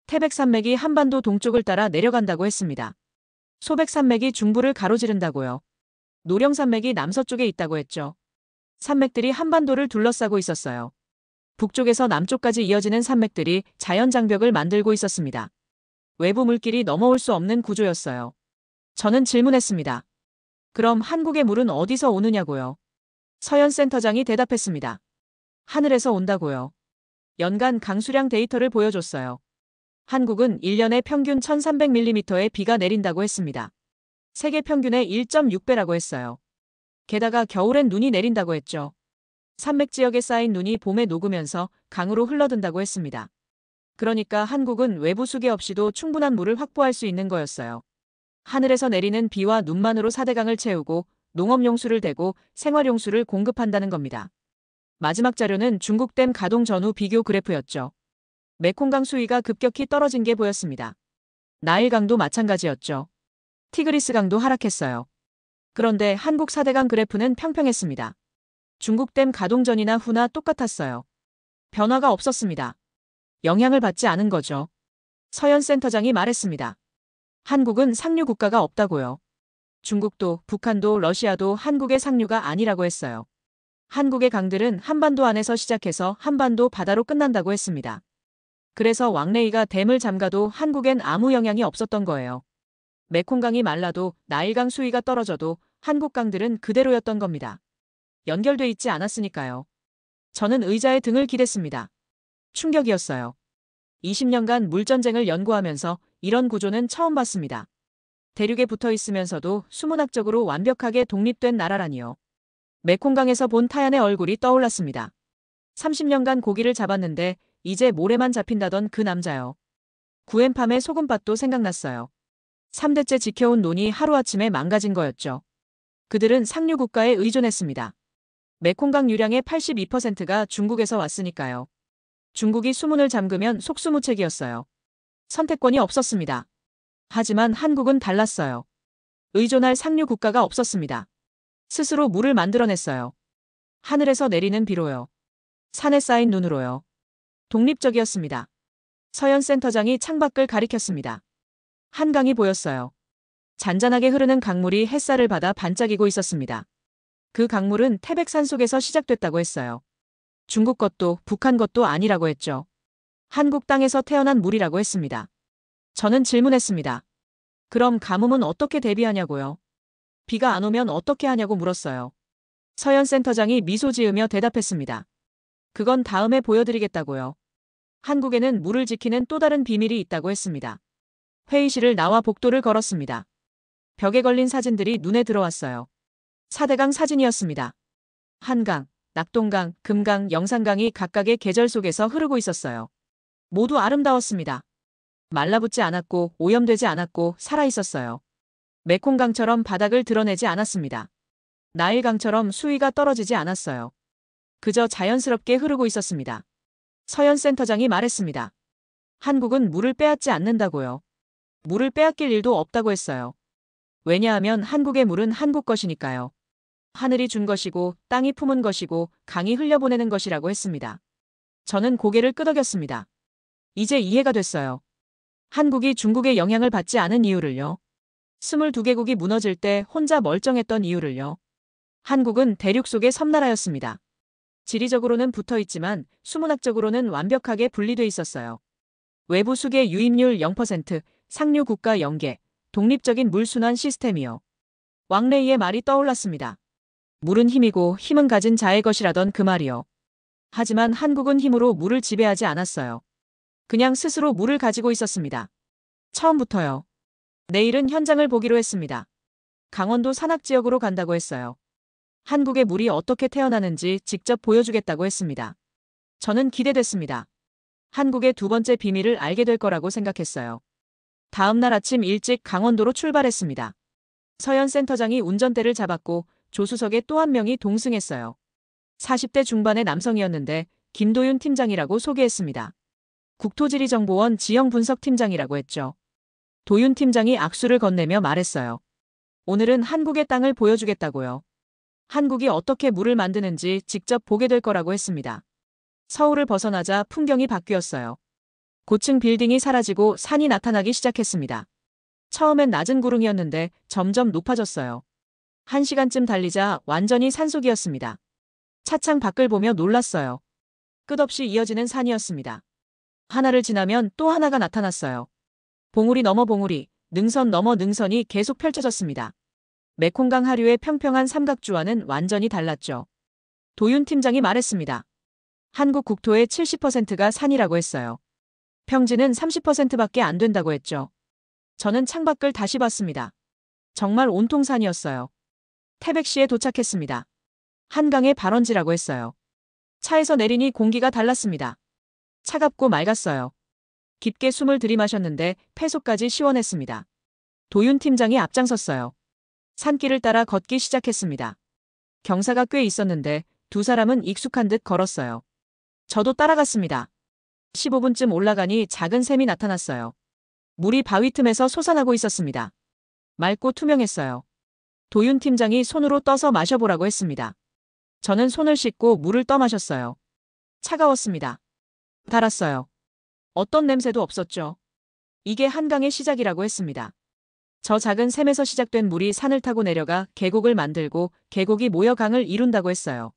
태백산맥이 한반도 동쪽을 따라 내려간다고 했습니다. 소백산맥이 중부를 가로지른다고요. 노령산맥이 남서쪽에 있다고 했죠. 산맥들이 한반도를 둘러싸고 있었어요. 북쪽에서 남쪽까지 이어지는 산맥들이 자연장벽을 만들고 있었습니다. 외부 물길이 넘어올 수 없는 구조였어요. 저는 질문했습니다. 그럼 한국의 물은 어디서 오느냐고요? 서현 센터장이 대답했습니다. 하늘에서 온다고요. 연간 강수량 데이터를 보여줬어요. 한국은 1년에 평균 1300mm의 비가 내린다고 했습니다. 세계 평균의 1.6배라고 했어요. 게다가 겨울엔 눈이 내린다고 했죠. 산맥 지역에 쌓인 눈이 봄에 녹으면서 강으로 흘러든다고 했습니다. 그러니까 한국은 외부 수계 없이도 충분한 물을 확보할 수 있는 거였어요. 하늘에서 내리는 비와 눈만으로 4대강을 채우고 농업용수를 대고 생활용수를 공급한다는 겁니다. 마지막 자료는 중국댐 가동 전후 비교 그래프였죠. 메콩강 수위가 급격히 떨어진 게 보였습니다. 나일강도 마찬가지였죠. 티그리스강도 하락했어요. 그런데 한국 4대강 그래프는 평평했습니다. 중국댐 가동 전이나 후나 똑같았어요. 변화가 없었습니다. 영향을 받지 않은 거죠. 서현 센터장이 말했습니다. 한국은 상류 국가가 없다고요. 중국도, 북한도, 러시아도 한국의 상류가 아니라고 했어요. 한국의 강들은 한반도 안에서 시작해서 한반도 바다로 끝난다고 했습니다. 그래서 왕레이가 댐을 잠가도 한국엔 아무 영향이 없었던 거예요. 메콩강이 말라도 나일강 수위가 떨어져도 한국 강들은 그대로였던 겁니다. 연결돼 있지 않았으니까요. 저는 의자에 등을 기댔습니다. 충격이었어요. 20년간 물전쟁을 연구하면서 이런 구조는 처음 봤습니다. 대륙에 붙어 있으면서도 수문학적으로 완벽하게 독립된 나라라니요. 메콩강에서 본 타얀의 얼굴이 떠올랐습니다. 30년간 고기를 잡았는데 이제 모래만 잡힌다던 그 남자요. 구엠팜의 소금밭도 생각났어요. 3대째 지켜온 논이 하루아침에 망가진 거였죠. 그들은 상류 국가에 의존했습니다. 메콩강 유량의 82%가 중국에서 왔으니까요. 중국이 수문을 잠그면 속수무책이었어요. 선택권이 없었습니다. 하지만 한국은 달랐어요. 의존할 상류 국가가 없었습니다. 스스로 물을 만들어냈어요. 하늘에서 내리는 비로요. 산에 쌓인 눈으로요. 독립적이었습니다. 서현 센터장이 창밖을 가리켰습니다. 한강이 보였어요. 잔잔하게 흐르는 강물이 햇살을 받아 반짝이고 있었습니다. 그 강물은 태백산 속에서 시작됐다고 했어요. 중국 것도 북한 것도 아니라고 했죠. 한국 땅에서 태어난 물이라고 했습니다. 저는 질문했습니다. 그럼 가뭄은 어떻게 대비하냐고요? 비가 안 오면 어떻게 하냐고 물었어요. 서현 센터장이 미소 지으며 대답했습니다. 그건 다음에 보여드리겠다고요. 한국에는 물을 지키는 또 다른 비밀이 있다고 했습니다. 회의실을 나와 복도를 걸었습니다. 벽에 걸린 사진들이 눈에 들어왔어요. 4대강 사진이었습니다. 한강, 낙동강, 금강, 영산강이 각각의 계절 속에서 흐르고 있었어요. 모두 아름다웠습니다. 말라붙지 않았고 오염되지 않았고 살아있었어요. 메콩강처럼 바닥을 드러내지 않았습니다. 나일강처럼 수위가 떨어지지 않았어요. 그저 자연스럽게 흐르고 있었습니다. 서현 센터장이 말했습니다. 한국은 물을 빼앗지 않는다고요. 물을 빼앗길 일도 없다고 했어요. 왜냐하면 한국의 물은 한국 것이니까요. 하늘이 준 것이고 땅이 품은 것이고 강이 흘려보내는 것이라고 했습니다. 저는 고개를 끄덕였습니다. 이제 이해가 됐어요. 한국이 중국의 영향을 받지 않은 이유를요. 22개국이 무너질 때 혼자 멀쩡했던 이유를요. 한국은 대륙 속의 섬나라였습니다. 지리적으로는 붙어있지만 수문학적으로는 완벽하게 분리돼 있었어요. 외부 수계 유입률 0%, 상류 국가 연계, 독립적인 물순환 시스템이요. 왕레이의 말이 떠올랐습니다. 물은 힘이고 힘은 가진 자의 것이라던 그 말이요. 하지만 한국은 힘으로 물을 지배하지 않았어요. 그냥 스스로 물을 가지고 있었습니다. 처음부터요. 내일은 현장을 보기로 했습니다. 강원도 산악지역으로 간다고 했어요. 한국의 물이 어떻게 태어나는지 직접 보여주겠다고 했습니다. 저는 기대됐습니다. 한국의 두 번째 비밀을 알게 될 거라고 생각했어요. 다음 날 아침 일찍 강원도로 출발했습니다. 서현 센터장이 운전대를 잡았고 조수석에 또 한 명이 동승했어요. 40대 중반의 남성이었는데 김도윤 팀장이라고 소개했습니다. 국토지리정보원 지형분석팀장이라고 했죠. 도윤 팀장이 악수를 건네며 말했어요. 오늘은 한국의 땅을 보여주겠다고요. 한국이 어떻게 물을 만드는지 직접 보게 될 거라고 했습니다. 서울을 벗어나자 풍경이 바뀌었어요. 고층 빌딩이 사라지고 산이 나타나기 시작했습니다. 처음엔 낮은 구릉이었는데 점점 높아졌어요. 1시간쯤 달리자 완전히 산속이었습니다. 차창 밖을 보며 놀랐어요. 끝없이 이어지는 산이었습니다. 하나를 지나면 또 하나가 나타났어요. 봉우리 넘어 봉우리, 능선 넘어 능선이 계속 펼쳐졌습니다. 메콩강 하류의 평평한 삼각주와는 완전히 달랐죠. 도윤 팀장이 말했습니다. 한국 국토의 70%가 산이라고 했어요. 평지는 30%밖에 안 된다고 했죠. 저는 창밖을 다시 봤습니다. 정말 온통 산이었어요. 태백시에 도착했습니다. 한강의 발원지라고 했어요. 차에서 내리니 공기가 달랐습니다. 차갑고 맑았어요. 깊게 숨을 들이마셨는데 폐속까지 시원했습니다. 도윤 팀장이 앞장섰어요. 산길을 따라 걷기 시작했습니다. 경사가 꽤 있었는데 두 사람은 익숙한 듯 걸었어요. 저도 따라갔습니다. 15분쯤 올라가니 작은 샘이 나타났어요. 물이 바위 틈에서 솟아나고 있었습니다. 맑고 투명했어요. 도윤 팀장이 손으로 떠서 마셔보라고 했습니다. 저는 손을 씻고 물을 떠마셨어요. 차가웠습니다. 달았어요. 어떤 냄새도 없었죠. 이게 한강의 시작이라고 했습니다. 저 작은 샘에서 시작된 물이 산을 타고 내려가 계곡을 만들고 계곡이 모여 강을 이룬다고 했어요.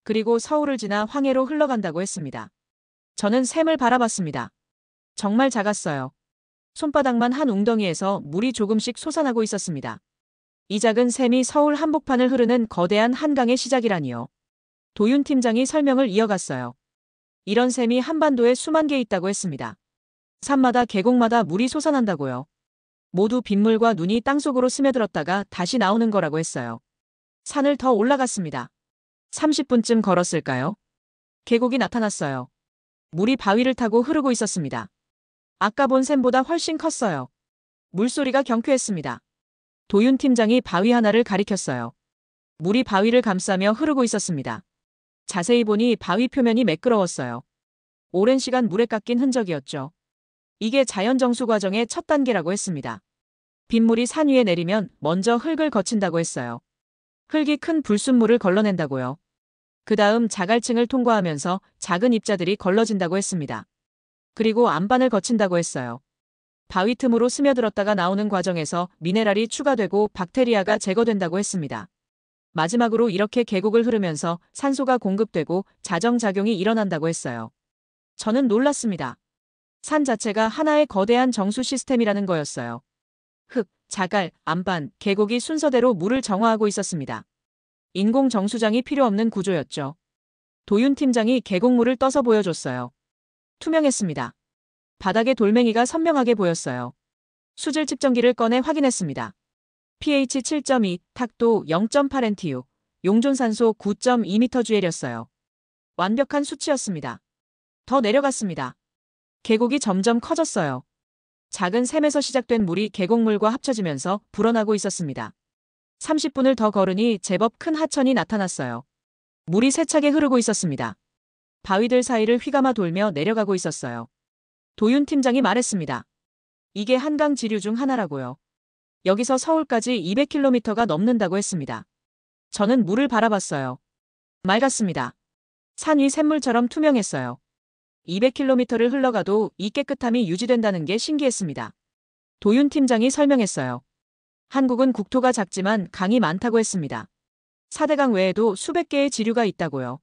그리고 서울을 지나 황해로 흘러간다고 했습니다. 저는 샘을 바라봤습니다. 정말 작았어요. 손바닥만 한 웅덩이에서 물이 조금씩 솟아나고 있었습니다. 이 작은 샘이 서울 한복판을 흐르는 거대한 한강의 시작이라니요. 도윤 팀장이 설명을 이어갔어요. 이런 샘이 한반도에 수만 개 있다고 했습니다. 산마다 계곡마다 물이 솟아난다고요. 모두 빗물과 눈이 땅속으로 스며들었다가 다시 나오는 거라고 했어요. 산을 더 올라갔습니다. 30분쯤 걸었을까요? 계곡이 나타났어요. 물이 바위를 타고 흐르고 있었습니다. 아까 본 샘보다 훨씬 컸어요. 물소리가 경쾌했습니다. 도윤 팀장이 바위 하나를 가리켰어요. 물이 바위를 감싸며 흐르고 있었습니다. 자세히 보니 바위 표면이 매끄러웠어요. 오랜 시간 물에 깎인 흔적이었죠. 이게 자연 정수 과정의 첫 단계라고 했습니다. 빗물이 산 위에 내리면 먼저 흙을 거친다고 했어요. 흙이 큰 불순물을 걸러낸다고요. 그 다음 자갈층을 통과하면서 작은 입자들이 걸러진다고 했습니다. 그리고 안반을 거친다고 했어요. 바위 틈으로 스며들었다가 나오는 과정에서 미네랄이 추가되고 박테리아가 제거된다고 했습니다. 마지막으로 이렇게 계곡을 흐르면서 산소가 공급되고 자정작용이 일어난다고 했어요. 저는 놀랐습니다. 산 자체가 하나의 거대한 정수 시스템이라는 거였어요. 흙, 자갈, 안반, 계곡이 순서대로 물을 정화하고 있었습니다. 인공 정수장이 필요 없는 구조였죠. 도윤 팀장이 계곡물을 떠서 보여줬어요. 투명했습니다. 바닥에 돌멩이가 선명하게 보였어요. 수질 측정기를 꺼내 확인했습니다. pH 7.2, 탁도 0.8NTU, 용존산소 9.2mg였어요. 완벽한 수치였습니다. 더 내려갔습니다. 계곡이 점점 커졌어요. 작은 샘에서 시작된 물이 계곡물과 합쳐지면서 불어나고 있었습니다. 30분을 더 걸으니 제법 큰 하천이 나타났어요. 물이 세차게 흐르고 있었습니다. 바위들 사이를 휘감아 돌며 내려가고 있었어요. 도윤 팀장이 말했습니다. 이게 한강 지류 중 하나라고요. 여기서 서울까지 200km가 넘는다고 했습니다. 저는 물을 바라봤어요. 맑았습니다. 산 위 샘물처럼 투명했어요. 200km를 흘러가도 이 깨끗함이 유지된다는 게 신기했습니다. 도윤 팀장이 설명했어요. 한국은 국토가 작지만 강이 많다고 했습니다. 사대강 외에도 수백 개의 지류가 있다고요.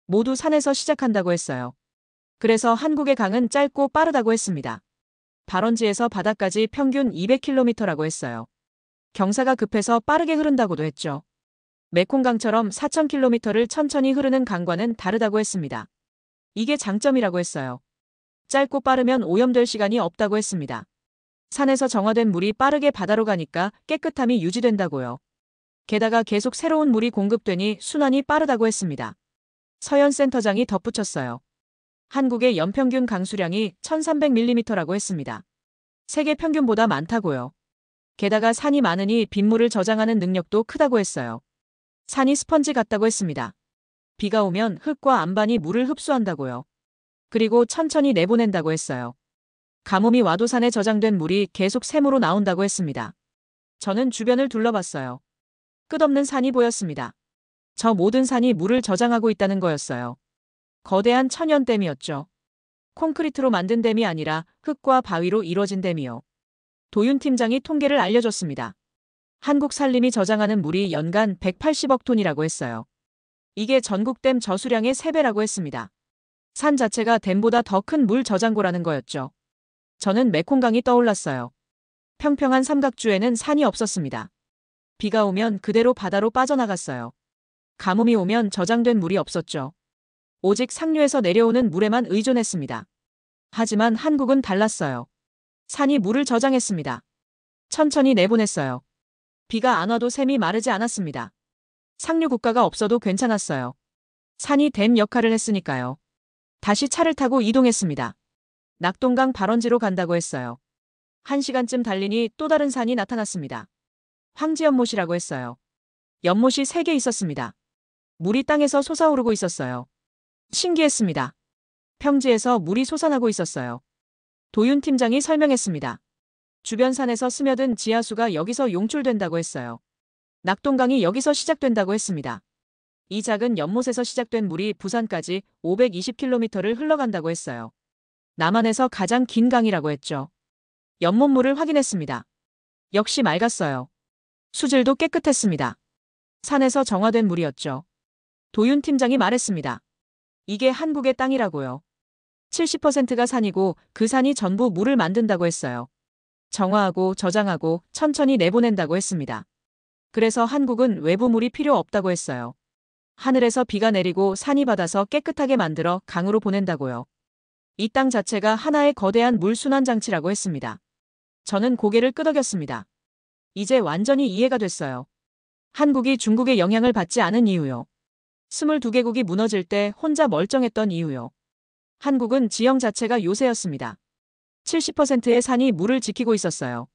모두 산에서 시작한다고 했어요. 그래서 한국의 강은 짧고 빠르다고 했습니다. 발원지에서 바다까지 평균 200km라고 했어요. 경사가 급해서 빠르게 흐른다고도 했죠. 메콩강처럼 4000km를 천천히 흐르는 강과는 다르다고 했습니다. 이게 장점이라고 했어요. 짧고 빠르면 오염될 시간이 없다고 했습니다. 산에서 정화된 물이 빠르게 바다로 가니까 깨끗함이 유지된다고요. 게다가 계속 새로운 물이 공급되니 순환이 빠르다고 했습니다. 서현 센터장이 덧붙였어요. 한국의 연평균 강수량이 1300mm라고 했습니다. 세계 평균보다 많다고요. 게다가 산이 많으니 빗물을 저장하는 능력도 크다고 했어요. 산이 스펀지 같다고 했습니다. 비가 오면 흙과 안반이 물을 흡수한다고요. 그리고 천천히 내보낸다고 했어요. 가뭄이 와도 산에 저장된 물이 계속 샘으로 나온다고 했습니다. 저는 주변을 둘러봤어요. 끝없는 산이 보였습니다. 저 모든 산이 물을 저장하고 있다는 거였어요. 거대한 천연댐이었죠. 콘크리트로 만든 댐이 아니라 흙과 바위로 이루어진 댐이요. 도윤 팀장이 통계를 알려줬습니다. 한국 산림이 저장하는 물이 연간 180억 톤이라고 했어요. 이게 전국댐 저수량의 3배라고 했습니다. 산 자체가 댐보다 더 큰 물 저장고라는 거였죠. 저는 메콩강이 떠올랐어요. 평평한 삼각주에는 산이 없었습니다. 비가 오면 그대로 바다로 빠져나갔어요. 가뭄이 오면 저장된 물이 없었죠. 오직 상류에서 내려오는 물에만 의존했습니다. 하지만 한국은 달랐어요. 산이 물을 저장했습니다. 천천히 내보냈어요. 비가 안 와도 샘이 마르지 않았습니다. 상류 국가가 없어도 괜찮았어요. 산이 댐 역할을 했으니까요. 다시 차를 타고 이동했습니다. 낙동강 발원지로 간다고 했어요. 1시간쯤 달리니 또 다른 산이 나타났습니다. 황지연못이라고 했어요. 연못이 3개 있었습니다. 물이 땅에서 솟아오르고 있었어요. 신기했습니다. 평지에서 물이 솟아나고 있었어요. 도윤 팀장이 설명했습니다. 주변 산에서 스며든 지하수가 여기서 용출된다고 했어요. 낙동강이 여기서 시작된다고 했습니다. 이 작은 연못에서 시작된 물이 부산까지 520km를 흘러간다고 했어요. 남한에서 가장 긴 강이라고 했죠. 연못물을 확인했습니다. 역시 맑았어요. 수질도 깨끗했습니다. 산에서 정화된 물이었죠. 도윤 팀장이 말했습니다. 이게 한국의 땅이라고요. 70%가 산이고 그 산이 전부 물을 만든다고 했어요. 정화하고 저장하고 천천히 내보낸다고 했습니다. 그래서 한국은 외부 물이 필요 없다고 했어요. 하늘에서 비가 내리고 산이 받아서 깨끗하게 만들어 강으로 보낸다고요. 이 땅 자체가 하나의 거대한 물순환 장치라고 했습니다. 저는 고개를 끄덕였습니다. 이제 완전히 이해가 됐어요. 한국이 중국의 영향을 받지 않은 이유요. 22개국이 무너질 때 혼자 멀쩡했던 이유요. 한국은 지형 자체가 요새였습니다. 70%의 산이 물을 지키고 있었어요.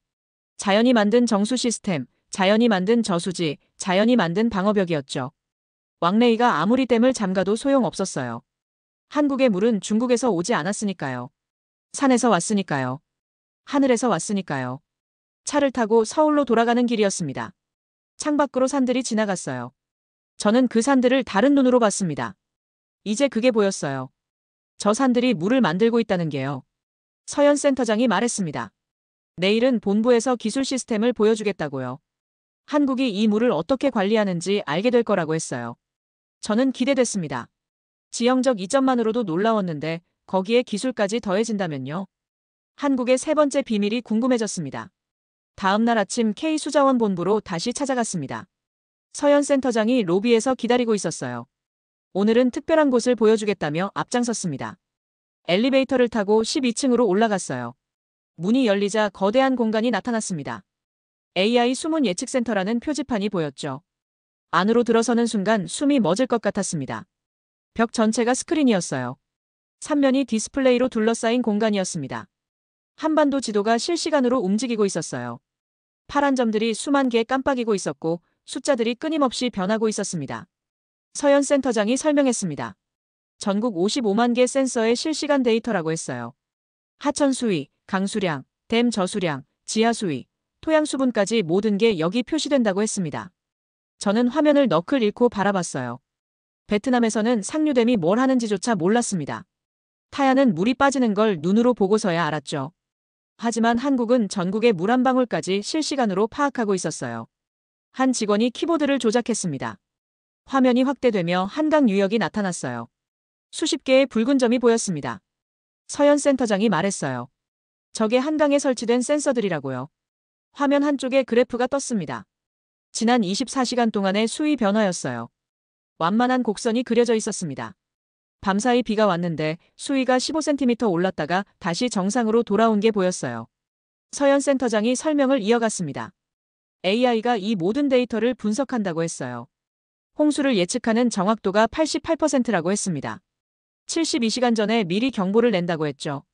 자연이 만든 정수 시스템, 자연이 만든 저수지, 자연이 만든 방어벽이었죠. 왕래이가 아무리 댐을 잠가도 소용없었어요. 한국의 물은 중국에서 오지 않았으니까요. 산에서 왔으니까요. 하늘에서 왔으니까요. 차를 타고 서울로 돌아가는 길이었습니다. 창밖으로 산들이 지나갔어요. 저는 그 산들을 다른 눈으로 봤습니다. 이제 그게 보였어요. 저 산들이 물을 만들고 있다는 게요. 서현 센터장이 말했습니다. 내일은 본부에서 기술 시스템을 보여주겠다고요. 한국이 이 물을 어떻게 관리하는지 알게 될 거라고 했어요. 저는 기대됐습니다. 지형적 이점만으로도 놀라웠는데 거기에 기술까지 더해진다면요. 한국의 세 번째 비밀이 궁금해졌습니다. 다음 날 아침 K수자원 본부로 다시 찾아갔습니다. 서현 센터장이 로비에서 기다리고 있었어요. 오늘은 특별한 곳을 보여주겠다며 앞장섰습니다. 엘리베이터를 타고 12층으로 올라갔어요. 문이 열리자 거대한 공간이 나타났습니다. AI 수문 예측센터라는 표지판이 보였죠. 안으로 들어서는 순간 숨이 멎을 것 같았습니다. 벽 전체가 스크린이었어요. 3면이 디스플레이로 둘러싸인 공간이었습니다. 한반도 지도가 실시간으로 움직이고 있었어요. 파란 점들이 수만 개 깜빡이고 있었고 숫자들이 끊임없이 변하고 있었습니다. 서현 센터장이 설명했습니다. 전국 55만 개 센서의 실시간 데이터라고 했어요. 하천 수위, 강수량, 댐 저수량, 지하 수위, 토양 수분까지 모든 게 여기 표시된다고 했습니다. 저는 화면을 너클 잃고 바라봤어요. 베트남에서는 상류댐이 뭘 하는지조차 몰랐습니다. 타야는 물이 빠지는 걸 눈으로 보고서야 알았죠. 하지만 한국은 전국의 물 한 방울까지 실시간으로 파악하고 있었어요. 한 직원이 키보드를 조작했습니다. 화면이 확대되며 한강 유역이 나타났어요. 수십 개의 붉은 점이 보였습니다. 서현 센터장이 말했어요. 저게 한강에 설치된 센서들이라고요. 화면 한쪽에 그래프가 떴습니다. 지난 24시간 동안의 수위 변화였어요. 완만한 곡선이 그려져 있었습니다. 밤사이 비가 왔는데 수위가 15cm 올랐다가 다시 정상으로 돌아온 게 보였어요. 서현 센터장이 설명을 이어갔습니다. AI가 이 모든 데이터를 분석한다고 했어요. 홍수를 예측하는 정확도가 88%라고 했습니다. 72시간 전에 미리 경보를 낸다고 했죠.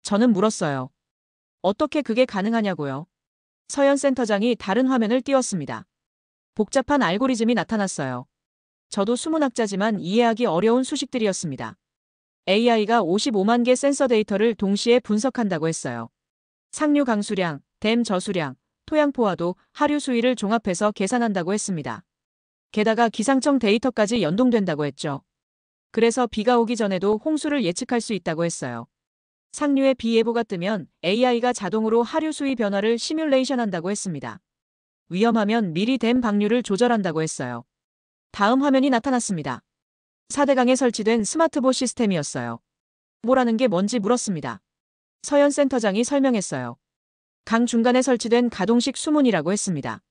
저는 물었어요. 어떻게 그게 가능하냐고요. 서현 센터장이 다른 화면을 띄웠습니다. 복잡한 알고리즘이 나타났어요. 저도 수문학자지만 이해하기 어려운 수식들이었습니다. AI가 55만 개 센서 데이터를 동시에 분석한다고 했어요. 상류 강수량, 댐 저수량, 토양 포화도, 하류 수위를 종합해서 계산한다고 했습니다. 게다가 기상청 데이터까지 연동된다고 했죠. 그래서 비가 오기 전에도 홍수를 예측할 수 있다고 했어요. 상류에 비 예보가 뜨면 AI가 자동으로 하류 수위 변화를 시뮬레이션한다고 했습니다. 위험하면 미리 댐 방류를 조절한다고 했어요. 다음 화면이 나타났습니다. 4대강에 설치된 스마트보 시스템이었어요. 뭐라는 게 뭔지 물었습니다. 서현 센터장이 설명했어요. 강 중간에 설치된 가동식 수문이라고 했습니다.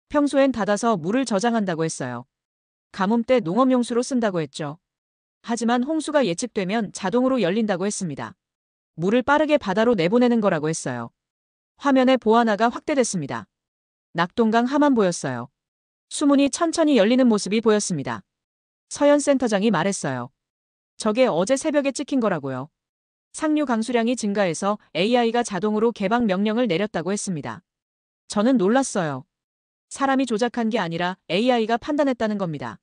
평소엔 닫아서 물을 저장한다고 했어요. 가뭄 때 농업용수로 쓴다고 했죠. 하지만 홍수가 예측되면 자동으로 열린다고 했습니다. 물을 빠르게 바다로 내보내는 거라고 했어요. 화면의 보안화가 확대됐습니다. 낙동강 하만 보였어요. 수문이 천천히 열리는 모습이 보였습니다. 서현 센터장이 말했어요. 저게 어제 새벽에 찍힌 거라고요. 상류 강수량이 증가해서 AI가 자동으로 개방 명령을 내렸다고 했습니다. 저는 놀랐어요. 사람이 조작한 게 아니라 AI가 판단했다는 겁니다.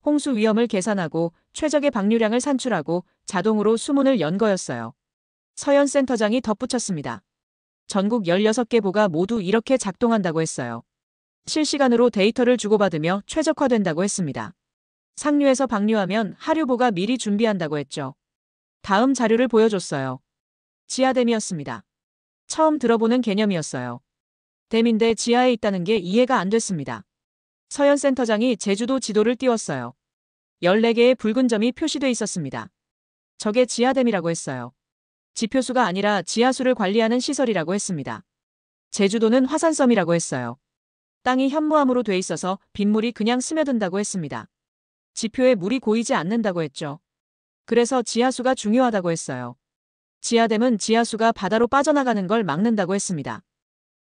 홍수 위험을 계산하고 최적의 방류량을 산출하고 자동으로 수문을 연 거였어요. 서현 센터장이 덧붙였습니다. 전국 16개 보가 모두 이렇게 작동한다고 했어요. 실시간으로 데이터를 주고받으며 최적화된다고 했습니다. 상류에서 방류하면 하류보가 미리 준비한다고 했죠. 다음 자료를 보여줬어요. 지하댐이었습니다. 처음 들어보는 개념이었어요. 댐인데 지하에 있다는 게 이해가 안 됐습니다. 서현 센터장이 제주도 지도를 띄웠어요. 14개의 붉은 점이 표시돼 있었습니다. 저게 지하댐이라고 했어요. 지표수가 아니라 지하수를 관리하는 시설이라고 했습니다. 제주도는 화산섬이라고 했어요. 땅이 현무암으로 돼 있어서 빗물이 그냥 스며든다고 했습니다. 지표에 물이 고이지 않는다고 했죠. 그래서 지하수가 중요하다고 했어요. 지하댐은 지하수가 바다로 빠져나가는 걸 막는다고 했습니다.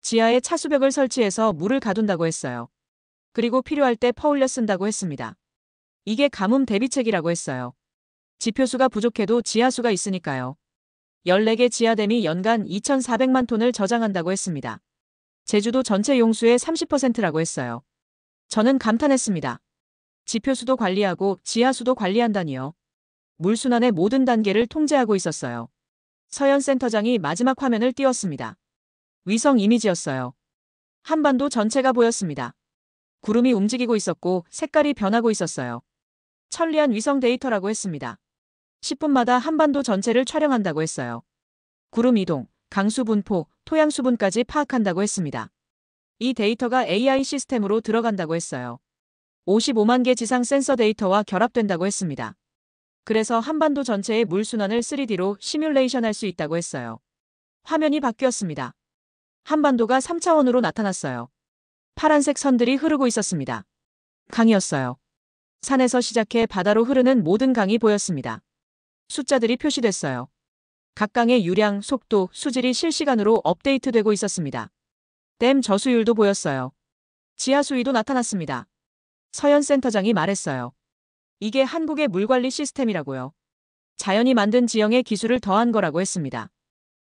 지하에 차수벽을 설치해서 물을 가둔다고 했어요. 그리고 필요할 때 퍼올려 쓴다고 했습니다. 이게 가뭄 대비책이라고 했어요. 지표수가 부족해도 지하수가 있으니까요. 14개 지하댐이 연간 2,400만 톤을 저장한다고 했습니다. 제주도 전체 용수의 30%라고 했어요. 저는 감탄했습니다. 지표수도 관리하고 지하수도 관리한다니요. 물순환의 모든 단계를 통제하고 있었어요. 서현 센터장이 마지막 화면을 띄웠습니다. 위성 이미지였어요. 한반도 전체가 보였습니다. 구름이 움직이고 있었고 색깔이 변하고 있었어요. 천리안 위성 데이터라고 했습니다. 10분마다 한반도 전체를 촬영한다고 했어요. 구름 이동, 강수 분포, 토양 수분까지 파악한다고 했습니다. 이 데이터가 AI 시스템으로 들어간다고 했어요. 55만 개 지상 센서 데이터와 결합된다고 했습니다. 그래서 한반도 전체의 물순환을 3D로 시뮬레이션 할 수 있다고 했어요. 화면이 바뀌었습니다. 한반도가 3차원으로 나타났어요. 파란색 선들이 흐르고 있었습니다. 강이었어요. 산에서 시작해 바다로 흐르는 모든 강이 보였습니다. 숫자들이 표시됐어요. 각 강의 유량, 속도, 수질이 실시간으로 업데이트되고 있었습니다. 댐 저수율도 보였어요. 지하수위도 나타났습니다. 서현 센터장이 말했어요. 이게 한국의 물관리 시스템이라고요. 자연이 만든 지형의 기술을 더한 거라고 했습니다.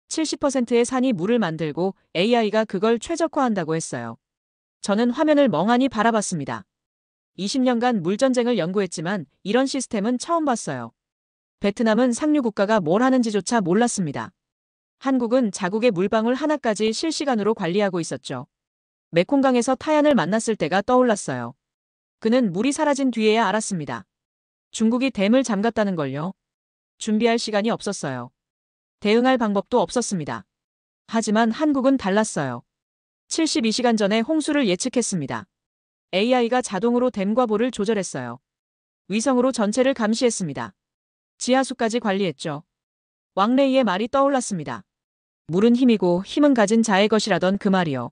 70%의 산이 물을 만들고 AI가 그걸 최적화한다고 했어요. 저는 화면을 멍하니 바라봤습니다. 20년간 물전쟁을 연구했지만 이런 시스템은 처음 봤어요. 베트남은 상류 국가가 뭘 하는지조차 몰랐습니다. 한국은 자국의 물방울 하나까지 실시간으로 관리하고 있었죠. 메콩강에서 타얀을 만났을 때가 떠올랐어요. 그는 물이 사라진 뒤에야 알았습니다. 중국이 댐을 잠갔다는 걸요. 준비할 시간이 없었어요. 대응할 방법도 없었습니다. 하지만 한국은 달랐어요. 72시간 전에 홍수를 예측했습니다. AI가 자동으로 댐과 보를 조절했어요. 위성으로 전체를 감시했습니다. 지하수까지 관리했죠. 왕레이의 말이 떠올랐습니다. 물은 힘이고 힘은 가진 자의 것이라던 그 말이요.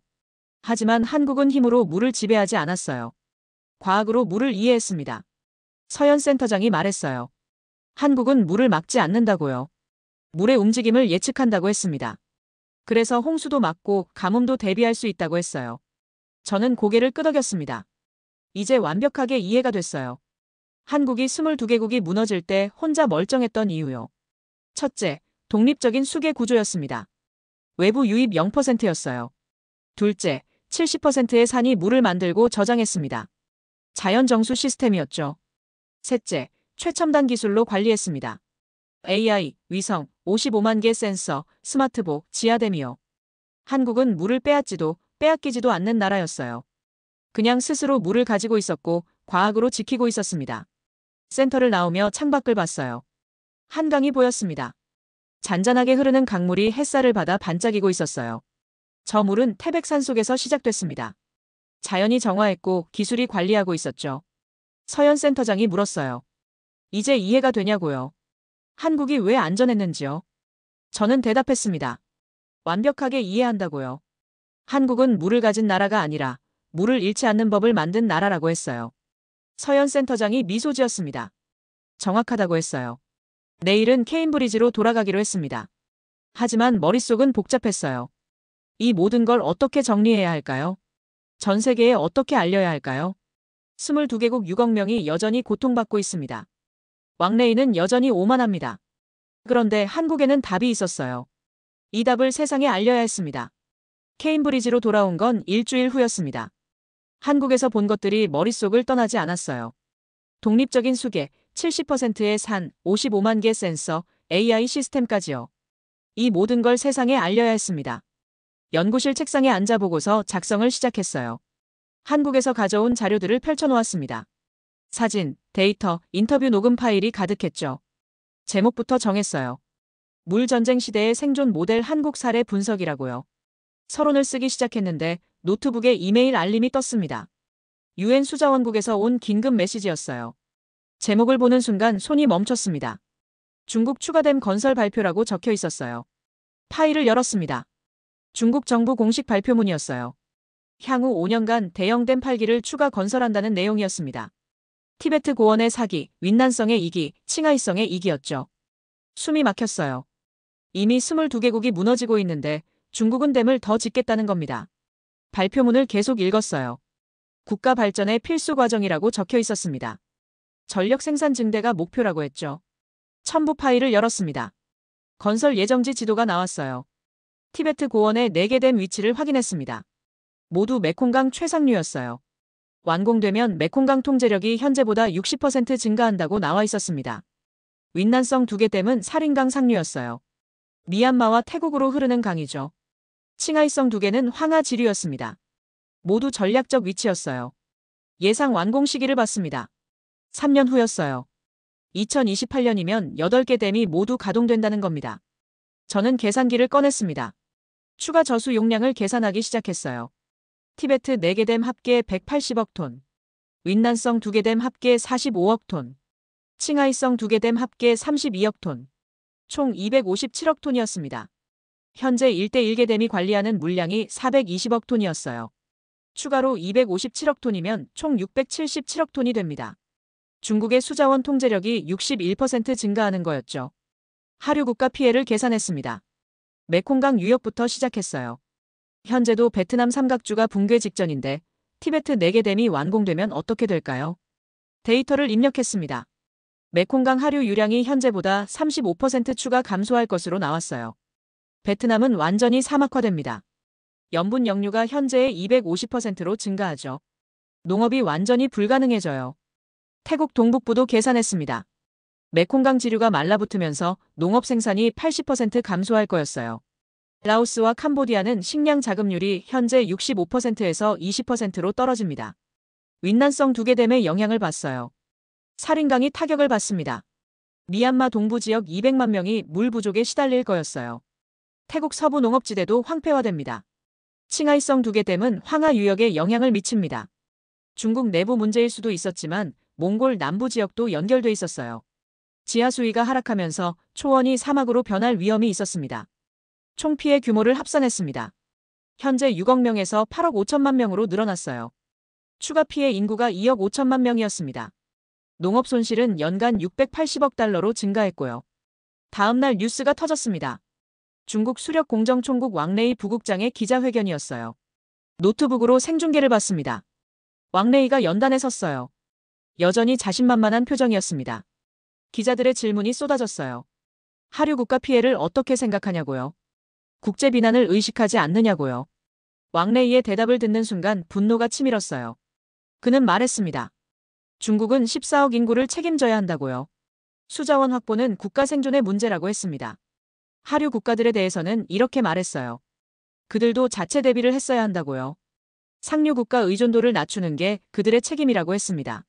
하지만 한국은 힘으로 물을 지배하지 않았어요. 과학으로 물을 이해했습니다. 서현 센터장이 말했어요. 한국은 물을 막지 않는다고요. 물의 움직임을 예측한다고 했습니다. 그래서 홍수도 막고 가뭄도 대비할 수 있다고 했어요. 저는 고개를 끄덕였습니다. 이제 완벽하게 이해가 됐어요. 한국이 22개국이 무너질 때 혼자 멀쩡했던 이유요. 첫째, 독립적인 수계 구조였습니다. 외부 유입 0%였어요. 둘째, 70%의 산이 물을 만들고 저장했습니다. 자연 정수 시스템이었죠. 셋째, 최첨단 기술로 관리했습니다. AI, 위성, 55만 개 센서, 스마트보, 지하댐이요. 한국은 물을 빼앗지도 빼앗기지도 않는 나라였어요. 그냥 스스로 물을 가지고 있었고 과학으로 지키고 있었습니다. 센터를 나오며 창밖을 봤어요. 한강이 보였습니다. 잔잔하게 흐르는 강물이 햇살을 받아 반짝이고 있었어요. 저 물은 태백산 속에서 시작됐습니다. 자연이 정화했고 기술이 관리하고 있었죠. 서현 센터장이 물었어요. 이제 이해가 되냐고요. 한국이 왜 안전했는지요? 저는 대답했습니다. 완벽하게 이해한다고요. 한국은 물을 가진 나라가 아니라 물을 잃지 않는 법을 만든 나라라고 했어요. 서현 센터장이 미소 지었습니다. 정확하다고 했어요. 내일은 케임브리지로 돌아가기로 했습니다. 하지만 머릿속은 복잡했어요. 이 모든 걸 어떻게 정리해야 할까요? 전 세계에 어떻게 알려야 할까요? 22개국 6억 명이 여전히 고통받고 있습니다. 왕래인은 여전히 오만합니다. 그런데 한국에는 답이 있었어요. 이 답을 세상에 알려야 했습니다. 케임브리지로 돌아온 건 일주일 후였습니다. 한국에서 본 것들이 머릿속을 떠나지 않았어요. 독립적인 수계, 70%의 산, 55만 개 센서, AI 시스템까지요. 이 모든 걸 세상에 알려야 했습니다. 연구실 책상에 앉아 보고서 작성을 시작했어요. 한국에서 가져온 자료들을 펼쳐놓았습니다. 사진, 데이터, 인터뷰 녹음 파일이 가득했죠. 제목부터 정했어요. 물전쟁 시대의 생존 모델 한국 사례 분석이라고요. 서론을 쓰기 시작했는데 노트북에 이메일 알림이 떴습니다. UN 수자원국에서 온 긴급 메시지였어요. 제목을 보는 순간 손이 멈췄습니다. 중국 추가댐 건설 발표라고 적혀 있었어요. 파일을 열었습니다. 중국 정부 공식 발표문이었어요. 향후 5년간 대형댐 8기를 추가 건설한다는 내용이었습니다. 티베트 고원의 4기, 윈난성의 2기, 칭하이성의 2기였죠. 숨이 막혔어요. 이미 22개국이 무너지고 있는데 중국은 댐을 더 짓겠다는 겁니다. 발표문을 계속 읽었어요. 국가 발전의 필수 과정이라고 적혀 있었습니다. 전력 생산 증대가 목표라고 했죠. 첨부 파일을 열었습니다. 건설 예정지 지도가 나왔어요. 티베트 고원의 4개 댐 위치를 확인했습니다. 모두 메콩강 최상류였어요. 완공되면 메콩강 통제력이 현재보다 60% 증가한다고 나와 있었습니다. 윈난성 2개 댐은 사린강 상류였어요. 미얀마와 태국으로 흐르는 강이죠. 칭하이성 2개는 황하 지류였습니다. 모두 전략적 위치였어요. 예상 완공 시기를 봤습니다. 3년 후였어요. 2028년이면 8개 댐이 모두 가동된다는 겁니다. 저는 계산기를 꺼냈습니다. 추가 저수 용량을 계산하기 시작했어요. 티베트 4개 댐 합계 180억 톤, 윈난성 2개 댐 합계 45억 톤, 칭하이성 2개 댐 합계 32억 톤, 총 257억 톤이었습니다. 현재 1대1개 댐이 관리하는 물량이 420억 톤이었어요. 추가로 257억 톤이면 총 677억 톤이 됩니다. 중국의 수자원 통제력이 61% 증가하는 거였죠. 하류 국가 피해를 계산했습니다. 메콩강 유역부터 시작했어요. 현재도 베트남 삼각주가 붕괴 직전인데 티베트 4개 댐이 완공되면 어떻게 될까요? 데이터를 입력했습니다. 메콩강 하류 유량이 현재보다 35% 추가 감소할 것으로 나왔어요. 베트남은 완전히 사막화됩니다. 염분 역류가 현재의 250%로 증가하죠. 농업이 완전히 불가능해져요. 태국 동북부도 계산했습니다. 메콩강 지류가 말라붙으면서 농업 생산이 80% 감소할 거였어요. 라오스와 캄보디아는 식량 자급률이 현재 65%에서 20%로 떨어집니다. 윈난성 2개 댐의 영향을 봤어요. 사린강이 타격을 받습니다. 미얀마 동부 지역 200만 명이 물 부족에 시달릴 거였어요. 태국 서부 농업지대도 황폐화됩니다. 칭하이성 2개 댐은 황하 유역에 영향을 미칩니다. 중국 내부 문제일 수도 있었지만 몽골 남부 지역도 연결돼 있었어요. 지하 수위가 하락하면서 초원이 사막으로 변할 위험이 있었습니다. 총 피해 규모를 합산했습니다. 현재 6억 명에서 8억 5천만 명으로 늘어났어요. 추가 피해 인구가 2억 5천만 명이었습니다. 농업 손실은 연간 680억 달러로 증가했고요. 다음 날 뉴스가 터졌습니다. 중국 수력 공정 총국 왕레이 부국장의 기자회견이었어요. 노트북으로 생중계를 봤습니다. 왕레이가 연단에 섰어요. 여전히 자신만만한 표정이었습니다. 기자들의 질문이 쏟아졌어요. 하류 국가 피해를 어떻게 생각하냐고요? 국제 비난을 의식하지 않느냐고요? 왕레이의 대답을 듣는 순간 분노가 치밀었어요. 그는 말했습니다. 중국은 14억 인구를 책임져야 한다고요. 수자원 확보는 국가 생존의 문제라고 했습니다. 하류 국가들에 대해서는 이렇게 말했어요. 그들도 자체 대비를 했어야 한다고요. 상류 국가 의존도를 낮추는 게 그들의 책임이라고 했습니다.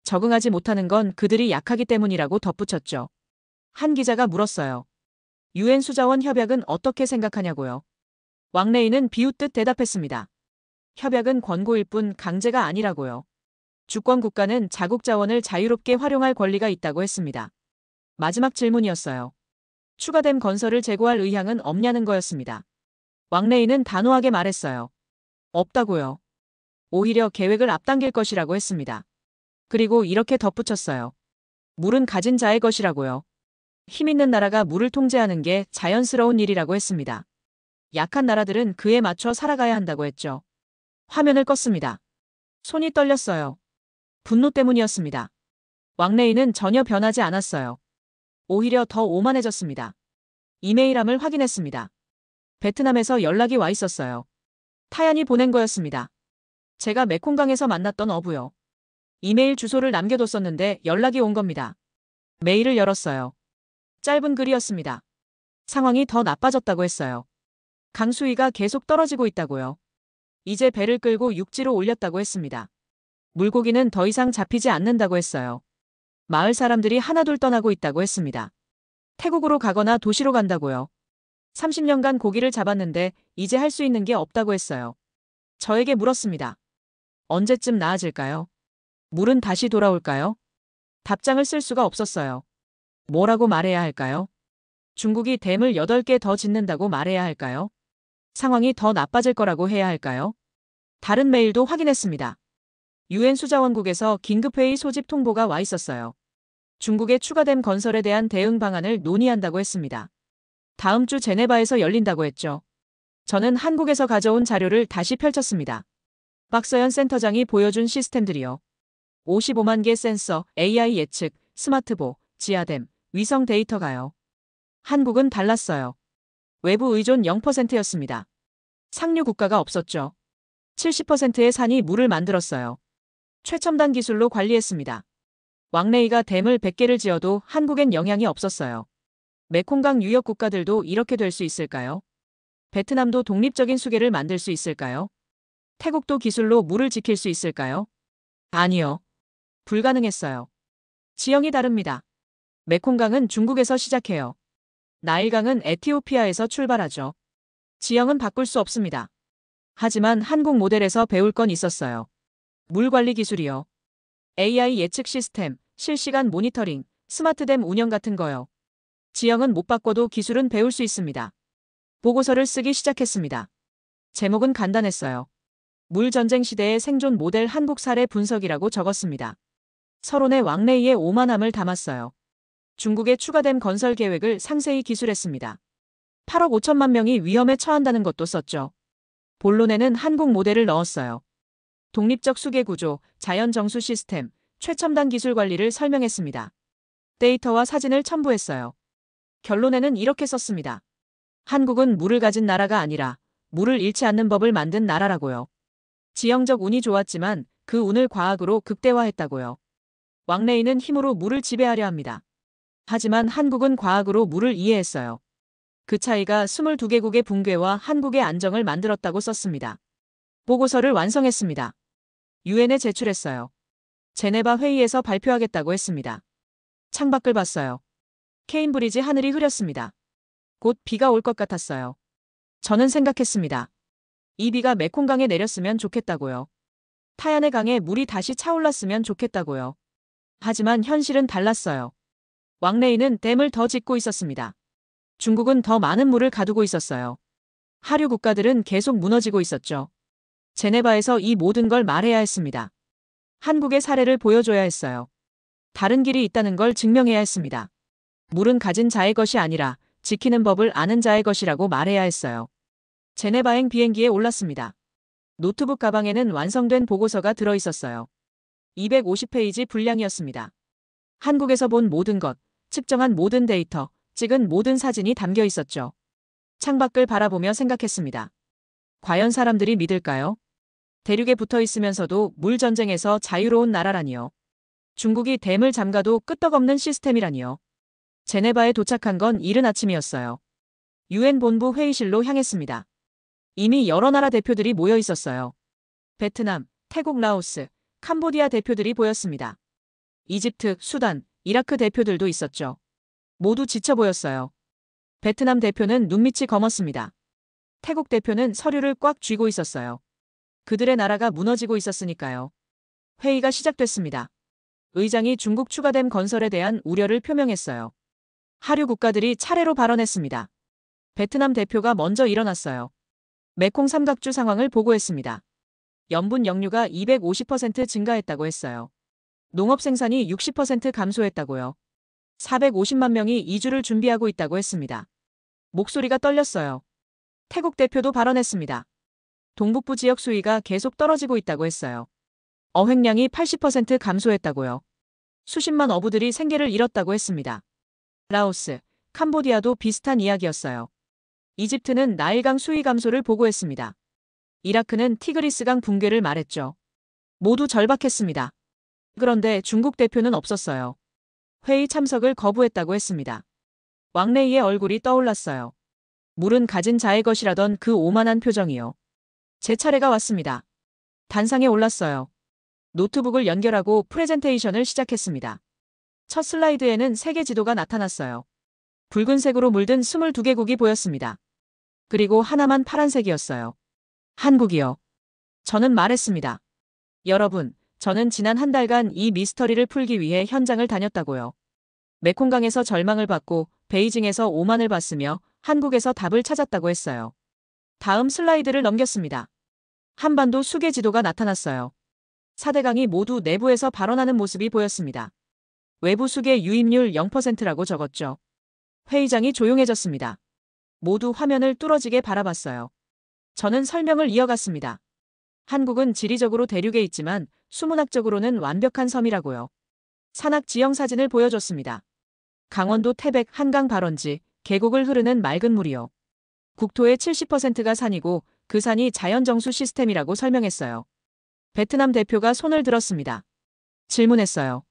적응하지 못하는 건 그들이 약하기 때문이라고 덧붙였죠. 한 기자가 물었어요. UN 수자원 협약은 어떻게 생각하냐고요. 왕레이는 비웃듯 대답했습니다. 협약은 권고일 뿐 강제가 아니라고요. 주권 국가는 자국 자원을 자유롭게 활용할 권리가 있다고 했습니다. 마지막 질문이었어요. 추가된 건설을 재고할 의향은 없냐는 거였습니다. 왕레이는 단호하게 말했어요. 없다고요. 오히려 계획을 앞당길 것이라고 했습니다. 그리고 이렇게 덧붙였어요. 물은 가진 자의 것이라고요. 힘 있는 나라가 물을 통제하는 게 자연스러운 일이라고 했습니다. 약한 나라들은 그에 맞춰 살아가야 한다고 했죠. 화면을 껐습니다. 손이 떨렸어요. 분노 때문이었습니다. 왕레이는 전혀 변하지 않았어요. 오히려 더 오만해졌습니다. 이메일함을 확인했습니다. 베트남에서 연락이 와 있었어요. 타얀이 보낸 거였습니다. 제가 메콩강에서 만났던 어부요. 이메일 주소를 남겨뒀었는데 연락이 온 겁니다. 메일을 열었어요. 짧은 글이었습니다. 상황이 더 나빠졌다고 했어요. 강 수위가 계속 떨어지고 있다고요. 이제 배를 끌고 육지로 올렸다고 했습니다. 물고기는 더 이상 잡히지 않는다고 했어요. 마을 사람들이 하나둘 떠나고 있다고 했습니다. 태국으로 가거나 도시로 간다고요. 30년간 고기를 잡았는데 이제 할 수 있는 게 없다고 했어요. 저에게 물었습니다. 언제쯤 나아질까요? 물은 다시 돌아올까요? 답장을 쓸 수가 없었어요. 뭐라고 말해야 할까요? 중국이 댐을 8개 더 짓는다고 말해야 할까요? 상황이 더 나빠질 거라고 해야 할까요? 다른 메일도 확인했습니다. 유엔 수자원국에서 긴급회의 소집 통보가 와 있었어요. 중국의 추가댐 건설에 대한 대응 방안을 논의한다고 했습니다. 다음 주 제네바에서 열린다고 했죠. 저는 한국에서 가져온 자료를 다시 펼쳤습니다. 박서연 센터장이 보여준 시스템들이요. 55만 개 센서, AI 예측, 스마트보, 지하댐, 위성 데이터가요. 한국은 달랐어요. 외부 의존 0%였습니다. 상류 국가가 없었죠. 70%의 산이 물을 만들었어요. 최첨단 기술로 관리했습니다. 왕레이가 댐을 100개를 지어도 한국엔 영향이 없었어요. 메콩강 유역 국가들도 이렇게 될 수 있을까요? 베트남도 독립적인 수계를 만들 수 있을까요? 태국도 기술로 물을 지킬 수 있을까요? 아니요. 불가능했어요. 지형이 다릅니다. 메콩강은 중국에서 시작해요. 나일강은 에티오피아에서 출발하죠. 지형은 바꿀 수 없습니다. 하지만 한국 모델에서 배울 건 있었어요. 물 관리 기술이요. AI 예측 시스템, 실시간 모니터링, 스마트댐 운영 같은 거요. 지형은 못 바꿔도 기술은 배울 수 있습니다. 보고서를 쓰기 시작했습니다. 제목은 간단했어요. 물 전쟁 시대의 생존 모델 한국 사례 분석이라고 적었습니다. 서론에 왕레이의 오만함을 담았어요. 중국의 추가댐 건설 계획을 상세히 기술했습니다. 8억 5천만 명이 위험에 처한다는 것도 썼죠. 본론에는 한국 모델을 넣었어요. 독립적 수계 구조, 자연 정수 시스템, 최첨단 기술 관리를 설명했습니다. 데이터와 사진을 첨부했어요. 결론에는 이렇게 썼습니다. 한국은 물을 가진 나라가 아니라 물을 잃지 않는 법을 만든 나라라고요. 지형적 운이 좋았지만 그 운을 과학으로 극대화했다고요. 왕레이는 힘으로 물을 지배하려 합니다. 하지만 한국은 과학으로 물을 이해했어요. 그 차이가 22개국의 붕괴와 한국의 안정을 만들었다고 썼습니다. 보고서를 완성했습니다. 유엔에 제출했어요. 제네바 회의에서 발표하겠다고 했습니다. 창밖을 봤어요. 케임브리지 하늘이 흐렸습니다. 곧 비가 올 것 같았어요. 저는 생각했습니다. 이 비가 메콩강에 내렸으면 좋겠다고요. 타얀의 강에 물이 다시 차올랐으면 좋겠다고요. 하지만 현실은 달랐어요. 왕레이는 댐을 더 짓고 있었습니다. 중국은 더 많은 물을 가두고 있었어요. 하류 국가들은 계속 무너지고 있었죠. 제네바에서 이 모든 걸 말해야 했습니다. 한국의 사례를 보여줘야 했어요. 다른 길이 있다는 걸 증명해야 했습니다. 물은 가진 자의 것이 아니라 지키는 법을 아는 자의 것이라고 말해야 했어요. 제네바행 비행기에 올랐습니다. 노트북 가방에는 완성된 보고서가 들어 있었어요. 250페이지 분량이었습니다. 한국에서 본 모든 것, 측정한 모든 데이터, 찍은 모든 사진이 담겨 있었죠. 창밖을 바라보며 생각했습니다. 과연 사람들이 믿을까요? 대륙에 붙어 있으면서도 물 전쟁에서 자유로운 나라라니요. 중국이 댐을 잠가도 끄떡없는 시스템이라니요. 제네바에 도착한 건 이른 아침이었어요. 유엔 본부 회의실로 향했습니다. 이미 여러 나라 대표들이 모여 있었어요. 베트남, 태국, 라오스, 캄보디아 대표들이 보였습니다. 이집트, 수단, 이라크 대표들도 있었죠. 모두 지쳐 보였어요. 베트남 대표는 눈밑이 검었습니다. 태국 대표는 서류를 꽉 쥐고 있었어요. 그들의 나라가 무너지고 있었으니까요. 회의가 시작됐습니다. 의장이 중국 추가댐 건설에 대한 우려를 표명했어요. 하류 국가들이 차례로 발언했습니다. 베트남 대표가 먼저 일어났어요. 메콩 삼각주 상황을 보고했습니다. 염분 역류가 250% 증가했다고 했어요. 농업 생산이 60% 감소했다고요. 450만 명이 이주를 준비하고 있다고 했습니다. 목소리가 떨렸어요. 태국 대표도 발언했습니다. 동북부 지역 수위가 계속 떨어지고 있다고 했어요. 어획량이 80% 감소했다고요. 수십만 어부들이 생계를 잃었다고 했습니다. 라오스, 캄보디아도 비슷한 이야기였어요. 이집트는 나일강 수위 감소를 보고했습니다. 이라크는 티그리스강 붕괴를 말했죠. 모두 절박했습니다. 그런데 중국 대표는 없었어요. 회의 참석을 거부했다고 했습니다. 왕레이의 얼굴이 떠올랐어요. 물은 가진 자의 것이라던 그 오만한 표정이요. 제 차례가 왔습니다. 단상에 올랐어요. 노트북을 연결하고 프레젠테이션을 시작했습니다. 첫 슬라이드에는 세계 지도가 나타났어요. 붉은색으로 물든 22개국이 보였습니다. 그리고 하나만 파란색이었어요. 한국이요. 저는 말했습니다. 여러분, 저는 지난 한 달간 이 미스터리를 풀기 위해 현장을 다녔다고요. 메콩강에서 절망을 받고 베이징에서 오만을 봤으며 한국에서 답을 찾았다고 했어요. 다음 슬라이드를 넘겼습니다. 한반도 수계 지도가 나타났어요. 4대강이 모두 내부에서 발언하는 모습이 보였습니다. 외부 수계 유입률 0%라고 적었죠. 회의장이 조용해졌습니다. 모두 화면을 뚫어지게 바라봤어요. 저는 설명을 이어갔습니다. 한국은 지리적으로 대륙에 있지만 수문학적으로는 완벽한 섬이라고요. 산악 지형 사진을 보여줬습니다. 강원도 태백 한강 발원지, 계곡을 흐르는 맑은 물이요. 국토의 70%가 산이고 그 산이 자연정수 시스템이라고 설명했어요. 베트남 대표가 손을 들었습니다. 질문했어요.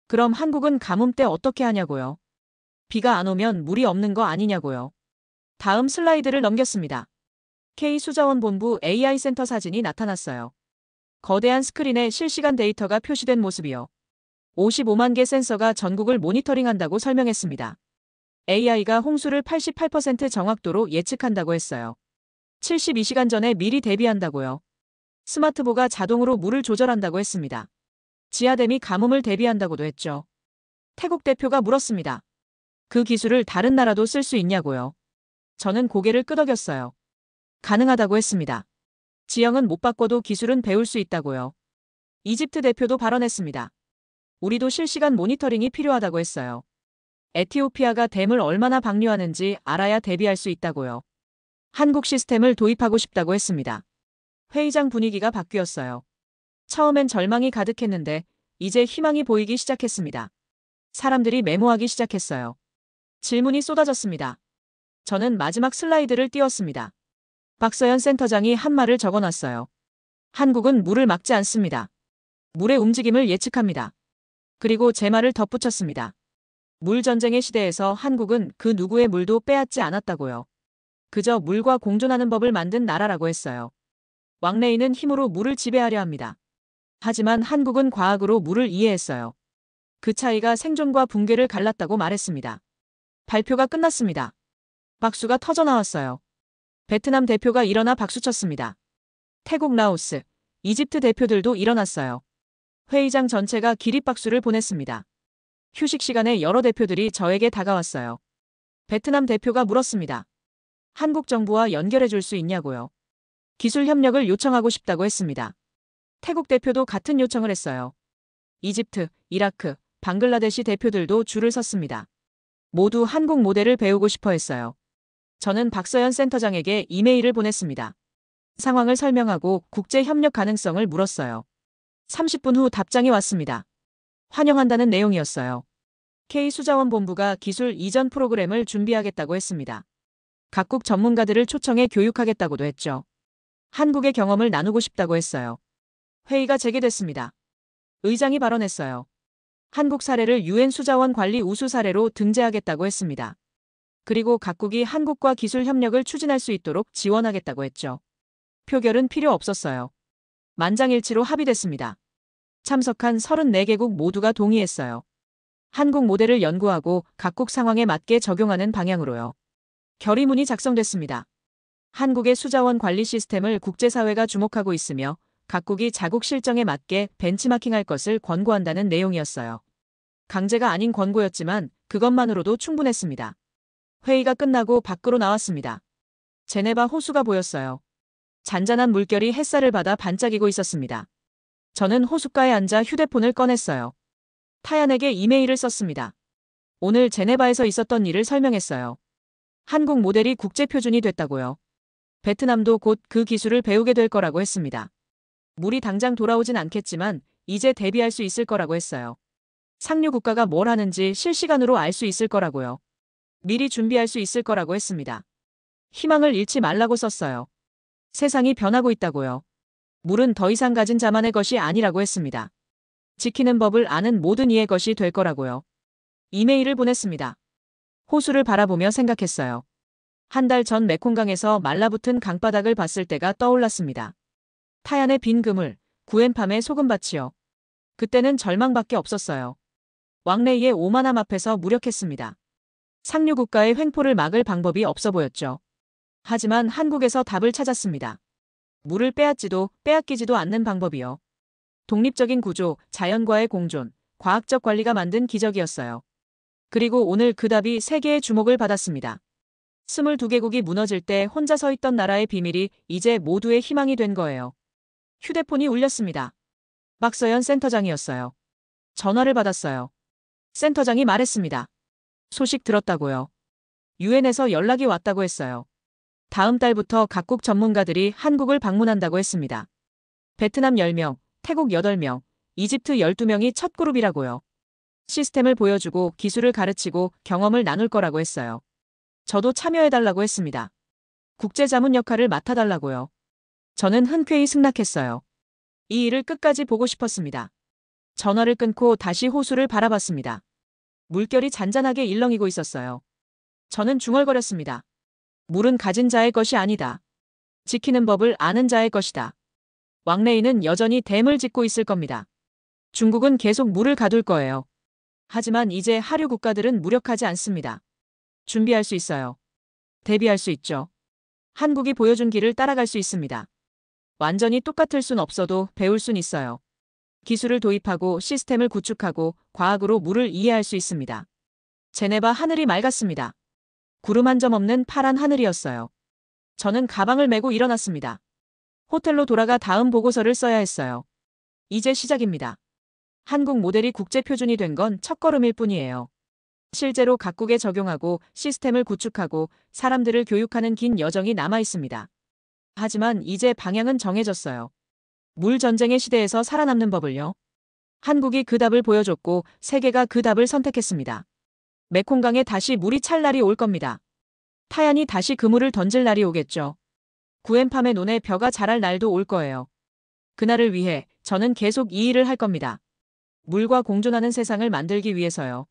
그럼 한국은 가뭄 때 어떻게 하냐고요? 비가 안 오면 물이 없는 거 아니냐고요. 다음 슬라이드를 넘겼습니다. K수자원본부 AI 센터 사진이 나타났어요. 거대한 스크린에 실시간 데이터가 표시된 모습이요. 55만 개 센서가 전국을 모니터링한다고 설명했습니다. AI가 홍수를 88% 정확도로 예측한다고 했어요. 72시간 전에 미리 대비한다고요. 스마트보가 자동으로 물을 조절한다고 했습니다. 지하댐이 가뭄을 대비한다고도 했죠. 태국 대표가 물었습니다. 그 기술을 다른 나라도 쓸 수 있냐고요. 저는 고개를 끄덕였어요. 가능하다고 했습니다. 지형은 못 바꿔도 기술은 배울 수 있다고요. 이집트 대표도 발언했습니다. 우리도 실시간 모니터링이 필요하다고 했어요. 에티오피아가 댐을 얼마나 방류하는지 알아야 대비할 수 있다고요. 한국 시스템을 도입하고 싶다고 했습니다. 회의장 분위기가 바뀌었어요. 처음엔 절망이 가득했는데 이제 희망이 보이기 시작했습니다. 사람들이 메모하기 시작했어요. 질문이 쏟아졌습니다. 저는 마지막 슬라이드를 띄웠습니다. 박서연 센터장이 한 말을 적어놨어요. 한국은 물을 막지 않습니다. 물의 움직임을 예측합니다. 그리고 제 말을 덧붙였습니다. 물 전쟁의 시대에서 한국은 그 누구의 물도 빼앗지 않았다고요. 그저 물과 공존하는 법을 만든 나라라고 했어요. 왕래인은 힘으로 물을 지배하려 합니다. 하지만 한국은 과학으로 물을 이해했어요. 그 차이가 생존과 붕괴를 갈랐다고 말했습니다. 발표가 끝났습니다. 박수가 터져나왔어요. 베트남 대표가 일어나 박수쳤습니다. 태국, 라오스, 이집트 대표들도 일어났어요. 회의장 전체가 기립박수를 보냈습니다. 휴식 시간에 여러 대표들이 저에게 다가왔어요. 베트남 대표가 물었습니다. 한국 정부와 연결해 줄 수 있냐고요. 기술 협력을 요청하고 싶다고 했습니다. 태국 대표도 같은 요청을 했어요. 이집트, 이라크, 방글라데시 대표들도 줄을 섰습니다. 모두 한국 모델을 배우고 싶어 했어요. 저는 박서연 센터장에게 이메일을 보냈습니다. 상황을 설명하고 국제 협력 가능성을 물었어요. 30분 후 답장이 왔습니다. 환영한다는 내용이었어요. K수자원본부가 기술 이전 프로그램을 준비하겠다고 했습니다. 각국 전문가들을 초청해 교육하겠다고도 했죠. 한국의 경험을 나누고 싶다고 했어요. 회의가 재개됐습니다. 의장이 발언했어요. 한국 사례를 UN 수자원 관리 우수 사례로 등재하겠다고 했습니다. 그리고 각국이 한국과 기술 협력을 추진할 수 있도록 지원하겠다고 했죠. 표결은 필요 없었어요. 만장일치로 합의됐습니다. 참석한 34개국 모두가 동의했어요. 한국 모델을 연구하고 각국 상황에 맞게 적용하는 방향으로요. 결의문이 작성됐습니다. 한국의 수자원 관리 시스템을 국제사회가 주목하고 있으며 각국이 자국 실정에 맞게 벤치마킹할 것을 권고한다는 내용이었어요. 강제가 아닌 권고였지만 그것만으로도 충분했습니다. 회의가 끝나고 밖으로 나왔습니다. 제네바 호수가 보였어요. 잔잔한 물결이 햇살을 받아 반짝이고 있었습니다. 저는 호숫가에 앉아 휴대폰을 꺼냈어요. 타얀에게 이메일을 썼습니다. 오늘 제네바에서 있었던 일을 설명했어요. 한국 모델이 국제 표준이 됐다고요. 베트남도 곧 그 기술을 배우게 될 거라고 했습니다. 물이 당장 돌아오진 않겠지만 이제 대비할 수 있을 거라고 했어요. 상류 국가가 뭘 하는지 실시간으로 알 수 있을 거라고요. 미리 준비할 수 있을 거라고 했습니다. 희망을 잃지 말라고 썼어요. 세상이 변하고 있다고요. 물은 더 이상 가진 자만의 것이 아니라고 했습니다. 지키는 법을 아는 모든 이의 것이 될 거라고요. 이메일을 보냈습니다. 호수를 바라보며 생각했어요. 한 달 전 메콩강에서 말라붙은 강바닥을 봤을 때가 떠올랐습니다. 타얀의 빈 그물, 구엠팜의 소금밭이요. 그때는 절망밖에 없었어요. 왕래이의 오만함 앞에서 무력했습니다. 상류국가의 횡포를 막을 방법이 없어 보였죠. 하지만 한국에서 답을 찾았습니다. 물을 빼앗지도 빼앗기지도 않는 방법이요. 독립적인 구조, 자연과의 공존, 과학적 관리가 만든 기적이었어요. 그리고 오늘 그 답이 세계의 주목을 받았습니다. 22개국이 무너질 때 혼자 서 있던 나라의 비밀이 이제 모두의 희망이 된 거예요. 휴대폰이 울렸습니다. 박서연 센터장이었어요. 전화를 받았어요. 센터장이 말했습니다. 소식 들었다고요. 유엔에서 연락이 왔다고 했어요. 다음 달부터 각국 전문가들이 한국을 방문한다고 했습니다. 베트남 10명, 태국 8명, 이집트 12명이 첫 그룹이라고요. 시스템을 보여주고 기술을 가르치고 경험을 나눌 거라고 했어요. 저도 참여해달라고 했습니다. 국제자문 역할을 맡아달라고요. 저는 흔쾌히 승낙했어요. 이 일을 끝까지 보고 싶었습니다. 전화를 끊고 다시 호수를 바라봤습니다. 물결이 잔잔하게 일렁이고 있었어요. 저는 중얼거렸습니다. 물은 가진 자의 것이 아니다. 지키는 법을 아는 자의 것이다. 왕래이는 여전히 댐을 짓고 있을 겁니다. 중국은 계속 물을 가둘 거예요. 하지만 이제 하류 국가들은 무력하지 않습니다. 준비할 수 있어요. 대비할 수 있죠. 한국이 보여준 길을 따라갈 수 있습니다. 완전히 똑같을 순 없어도 배울 순 있어요. 기술을 도입하고 시스템을 구축하고 과학으로 물을 이해할 수 있습니다. 제네바 하늘이 맑았습니다. 구름 한 점 없는 파란 하늘이었어요. 저는 가방을 메고 일어났습니다. 호텔로 돌아가 다음 보고서를 써야 했어요. 이제 시작입니다. 한국 모델이 국제 표준이 된 건 첫걸음일 뿐이에요. 실제로 각국에 적용하고 시스템을 구축하고 사람들을 교육하는 긴 여정이 남아 있습니다. 하지만 이제 방향은 정해졌어요. 물 전쟁의 시대에서 살아남는 법을요. 한국이 그 답을 보여줬고 세계가 그 답을 선택했습니다. 메콩강에 다시 물이 찰 날이 올 겁니다. 타얀이 다시 그물을 던질 날이 오겠죠. 구엠팜의 논에 벼가 자랄 날도 올 거예요. 그날을 위해 저는 계속 이 일을 할 겁니다. 물과 공존하는 세상을 만들기 위해서요.